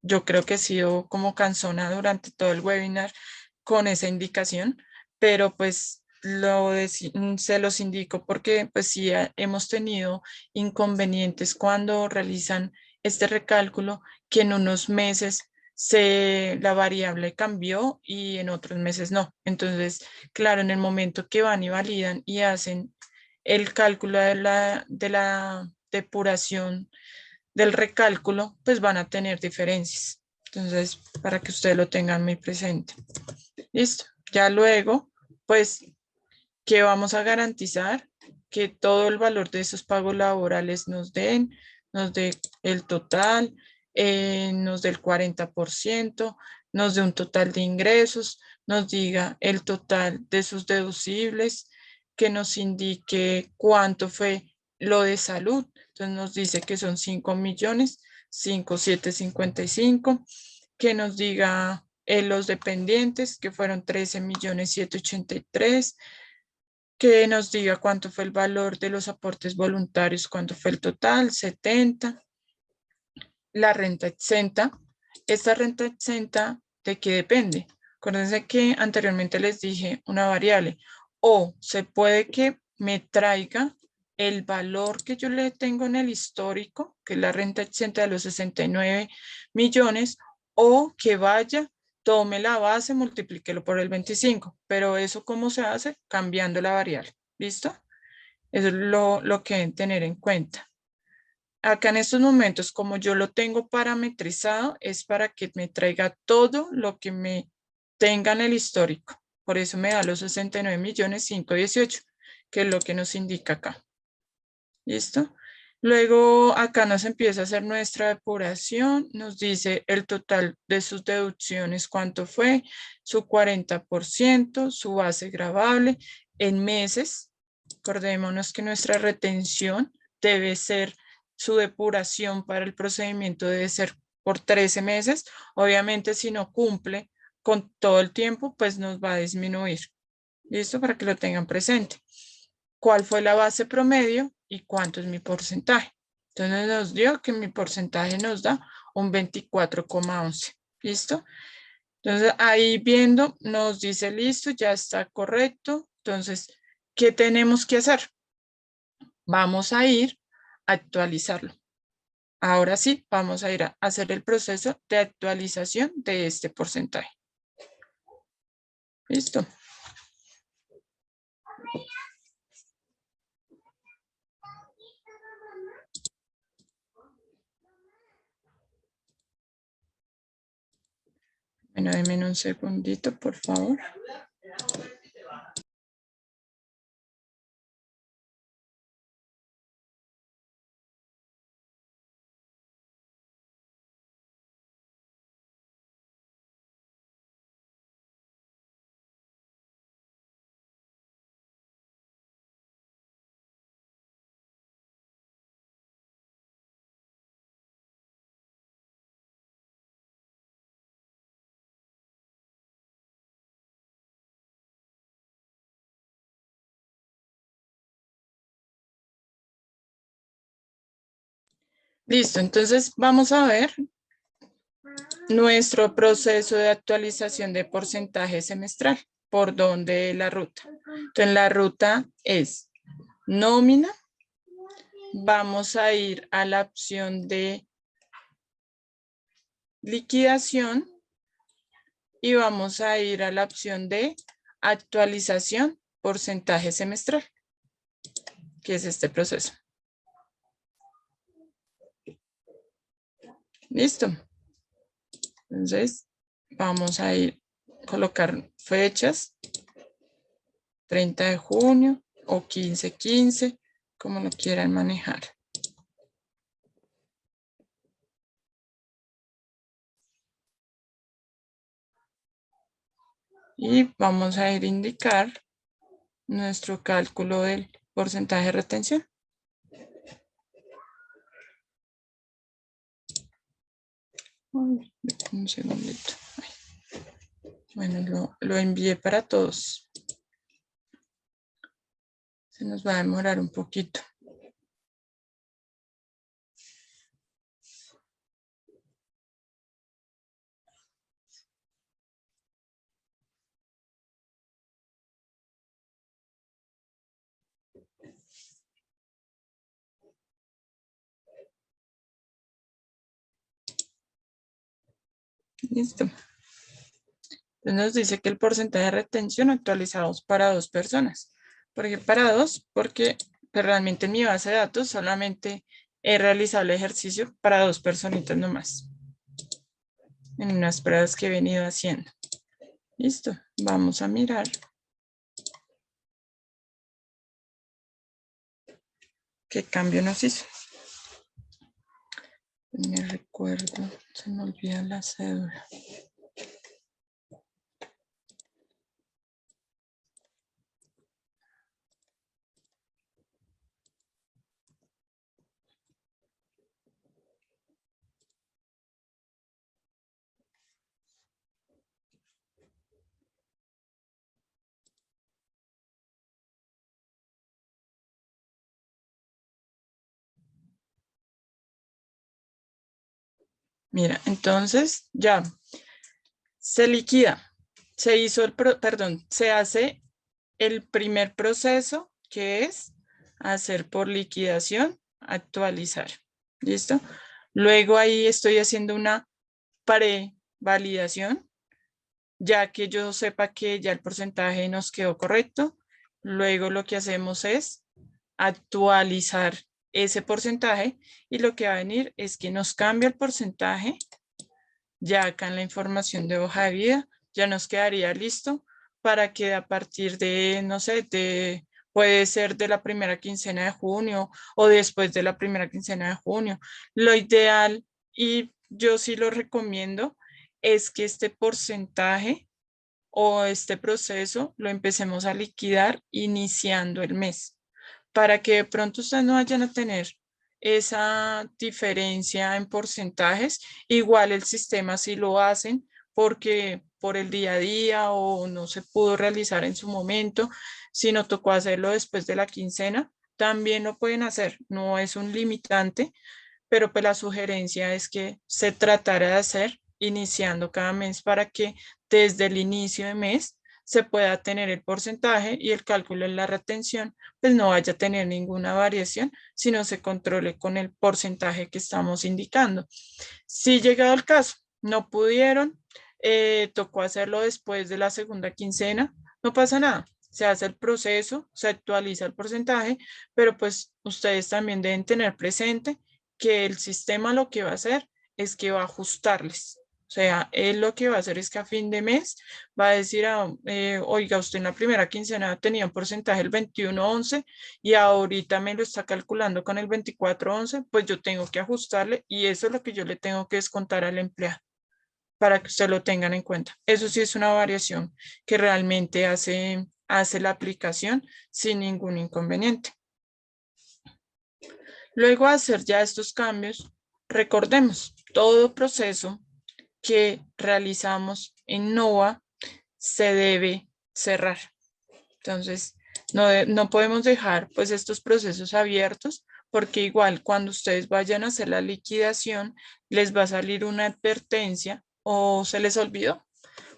yo creo que he sido como cansona durante todo el webinar con esa indicación, pero pues se los indico porque pues sí hemos tenido inconvenientes cuando realizan este recálculo que en unos meses la variable cambió y en otros meses no. Entonces, claro, en el momento que van y validan y hacen el cálculo de la depuración del recálculo, pues van a tener diferencias. Entonces, para que ustedes lo tengan muy presente. Listo. Ya luego, pues, ¿qué vamos a garantizar? Que todo el valor de esos pagos laborales nos dé el total, nos dé el 40%, nos dé un total de ingresos, nos diga el total de sus deducibles, que nos indique cuánto fue lo de salud. Entonces nos dice que son 5.000.000, que nos diga los dependientes, que fueron 13.783.000, que nos diga cuánto fue el valor de los aportes voluntarios, cuánto fue el total, 70. La renta exenta. Esta renta exenta, ¿de qué depende? Acuérdense que anteriormente les dije una variable. O se puede que me traiga el valor que yo le tengo en el histórico, que es la renta exenta de los 69 millones, o que vaya, tome la base, multiplíquelo por el 25. Pero eso, ¿cómo se hace? Cambiando la variable. ¿Listo? Eso es lo que deben tener en cuenta. Acá en estos momentos, como yo lo tengo parametrizado, es para que me traiga todo lo que me tenga en el histórico. Por eso me da los 69.518.000, que es lo que nos indica acá. ¿Listo? Luego acá nos empieza a hacer nuestra depuración, nos dice el total de sus deducciones, cuánto fue, su 40%, su base gravable en meses. Acordémonos que nuestra retención debe ser, su depuración para el procedimiento debe ser por 13 meses. Obviamente si no cumple con todo el tiempo, pues nos va a disminuir. ¿Listo? Para que lo tengan presente. ¿Cuál fue la base promedio y cuánto es mi porcentaje? Entonces nos dio que mi porcentaje nos da un 24,11. ¿Listo? Entonces ahí viendo nos dice listo, ya está correcto. Entonces, ¿qué tenemos que hacer? Vamos a ir a actualizarlo. Ahora sí, vamos a ir a hacer el proceso de actualización de este porcentaje. Listo. Bueno, denme un segundito, por favor. Listo, entonces vamos a ver nuestro proceso de actualización de porcentaje semestral. ¿Por dónde la ruta? Entonces la ruta es nómina. Vamos a ir a la opción de liquidación y vamos a ir a la opción de actualización porcentaje semestral, que es este proceso. Listo. Entonces, vamos a ir a colocar fechas, 30 de junio o 15/15, como lo quieran manejar. Y vamos a ir a indicar nuestro cálculo del porcentaje de retención. Un segundito. Bueno, lo envié para todos. Se nos va a demorar un poquito. Listo. Entonces nos dice que el porcentaje de retención actualizamos para 2 personas. ¿Por qué para 2? Porque realmente en mi base de datos solamente he realizado el ejercicio para 2 personitas nomás. En unas pruebas que he venido haciendo. Listo. Vamos a mirar. ¿Qué cambio nos hizo? Me recuerdo, se me olvida la cédula. Mira, entonces ya se liquida, se hizo se hace el primer proceso, que es hacer por liquidación, actualizar. ¿Listo? Luego ahí estoy haciendo una prevalidación, ya que yo sepa que ya el porcentaje nos quedó correcto. Luego lo que hacemos es actualizar ese porcentaje y lo que va a venir es que nos cambia el porcentaje. Ya acá en la información de hoja de vida ya nos quedaría listo para que a partir de, no sé, puede ser de la primera quincena de junio o después de la primera quincena de junio. Lo ideal, y yo sí lo recomiendo, es que este porcentaje o este proceso lo empecemos a liquidar iniciando el mes, para que de pronto ustedes no vayan a tener esa diferencia en porcentajes. Igual el sistema sí lo hacen porque por el día a día o no se pudo realizar en su momento, si no tocó hacerlo después de la quincena, también lo pueden hacer, no es un limitante, pero pues la sugerencia es que se tratara de hacer iniciando cada mes para que desde el inicio de mes se pueda tener el porcentaje y el cálculo de la retención, pues no vaya a tener ninguna variación, sino se controle con el porcentaje que estamos indicando. Si llegado el caso, no pudieron, tocó hacerlo después de la segunda quincena, no pasa nada. Se hace el proceso, se actualiza el porcentaje, pero pues ustedes también deben tener presente que el sistema lo que va a hacer es que va a ajustarles. O sea, él lo que va a hacer es que a fin de mes va a decir, oiga, usted en la primera quincena tenía un porcentaje del 21.11 y ahorita me lo está calculando con el 24.11, pues yo tengo que ajustarle y eso es lo que yo le tengo que descontar al empleado para que usted lo tengan en cuenta. Eso sí es una variación que realmente hace la aplicación sin ningún inconveniente. Luego de hacer ya estos cambios, recordemos, todo proceso que realizamos en NOVA se debe cerrar. Entonces, no podemos dejar pues estos procesos abiertos porque igual cuando ustedes vayan a hacer la liquidación, les va a salir una advertencia o se les olvidó,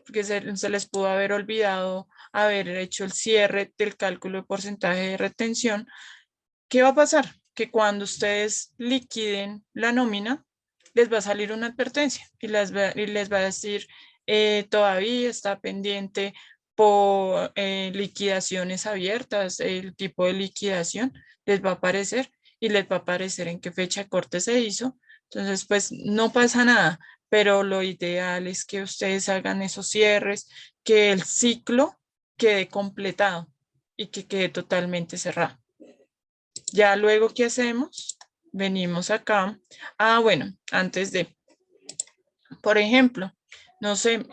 porque se les pudo haber olvidado haber hecho el cierre del cálculo de porcentaje de retención. ¿Qué va a pasar? Que cuando ustedes liquiden la nómina, les va a salir una advertencia y les va a decir, todavía está pendiente por liquidaciones abiertas, el tipo de liquidación les va a aparecer y les va a aparecer en qué fecha de corte se hizo. Entonces, pues no pasa nada, pero lo ideal es que ustedes hagan esos cierres, que el ciclo quede completado y que quede totalmente cerrado. Ya luego, ¿qué hacemos? Venimos acá. Bueno, antes de, por ejemplo, no sé,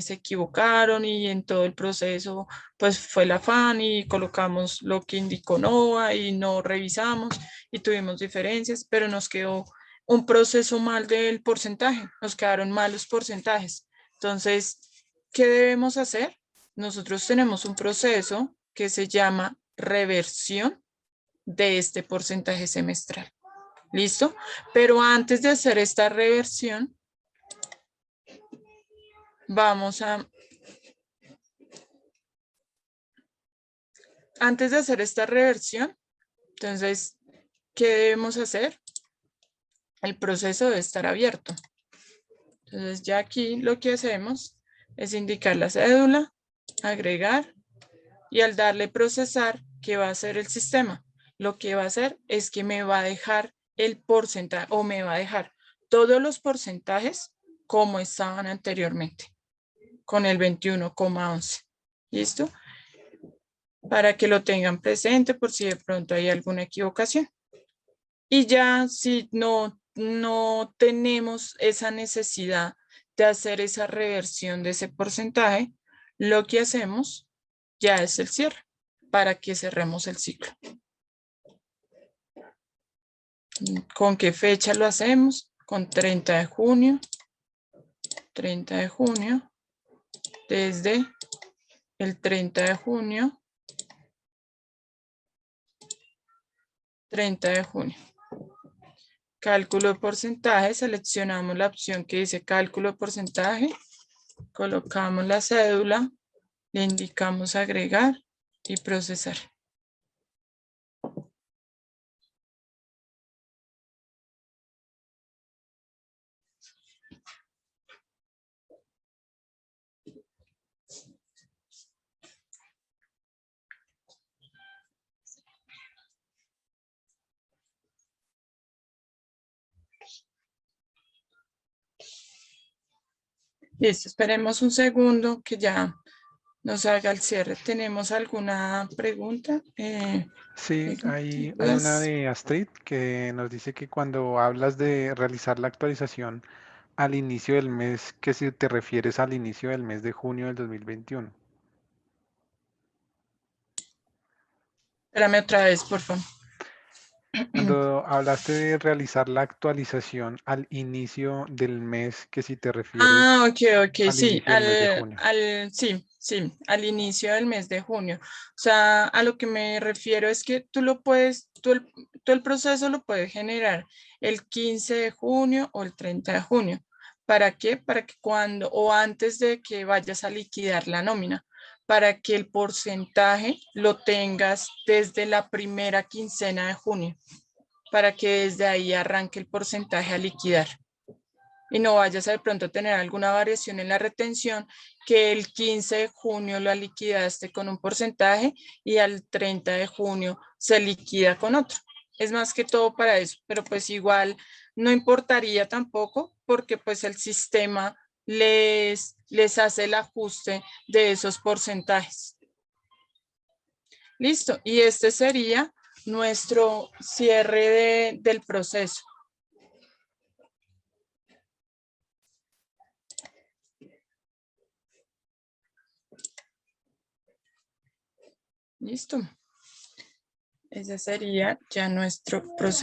se equivocaron y en todo el proceso, pues fue el afán y colocamos lo que indicó NOVA y no revisamos y tuvimos diferencias, pero nos quedó un proceso mal del porcentaje, nos quedaron malos porcentajes. Entonces, ¿qué debemos hacer? Nosotros tenemos un proceso que se llama reversión de este porcentaje semestral. ¿Listo? Pero antes de hacer esta reversión, antes de hacer esta reversión, entonces, ¿qué debemos hacer? El proceso debe estar abierto. Entonces, ya aquí lo que hacemos es indicar la cédula, agregar, y al darle procesar, ¿qué va a hacer el sistema? Lo que va a hacer es que me va a dejar el porcentaje o me va a dejar todos los porcentajes como estaban anteriormente, con el 21,11. ¿Listo? Para que lo tengan presente por si de pronto hay alguna equivocación. Y ya si no no tenemos esa necesidad de hacer esa reversión de ese porcentaje, lo que hacemos ya es el cierre para que cerremos el ciclo. ¿Con qué fecha lo hacemos? Con 30 de junio. 30 de junio. Desde el 30 de junio. 30 de junio. Cálculo de porcentaje. Seleccionamos la opción que dice cálculo de porcentaje. Colocamos la cédula. Le indicamos agregar y procesar. Listo, esperemos un segundo que ya nos haga el cierre. ¿Tenemos alguna pregunta? Sí, hay una de Astrid que nos dice que cuando hablas de realizar la actualización al inicio del mes, que si te refieres al inicio del mes de junio del 2021. Espérame otra vez, por favor. Cuando hablaste de realizar la actualización al inicio del mes, que si te refieres Ah, ok, al sí, inicio del mes de junio. sí, al inicio del mes de junio. O sea, a lo que me refiero es que tú lo puedes, tú el proceso lo puedes generar el 15 de junio o el 30 de junio. ¿Para qué? Para que cuando o antes de que vayas a liquidar la nómina, para que el porcentaje lo tengas desde la primera quincena de junio, para que desde ahí arranque el porcentaje a liquidar. Y no vayas a de pronto tener alguna variación en la retención, que el 15 de junio la liquidaste con un porcentaje y al 30 de junio se liquida con otro. Es más que todo para eso, pero pues igual no importaría tampoco porque pues el sistema les hace el ajuste de esos porcentajes. Listo, y este sería nuestro cierre del proceso. Listo. Ese sería ya nuestro proceso.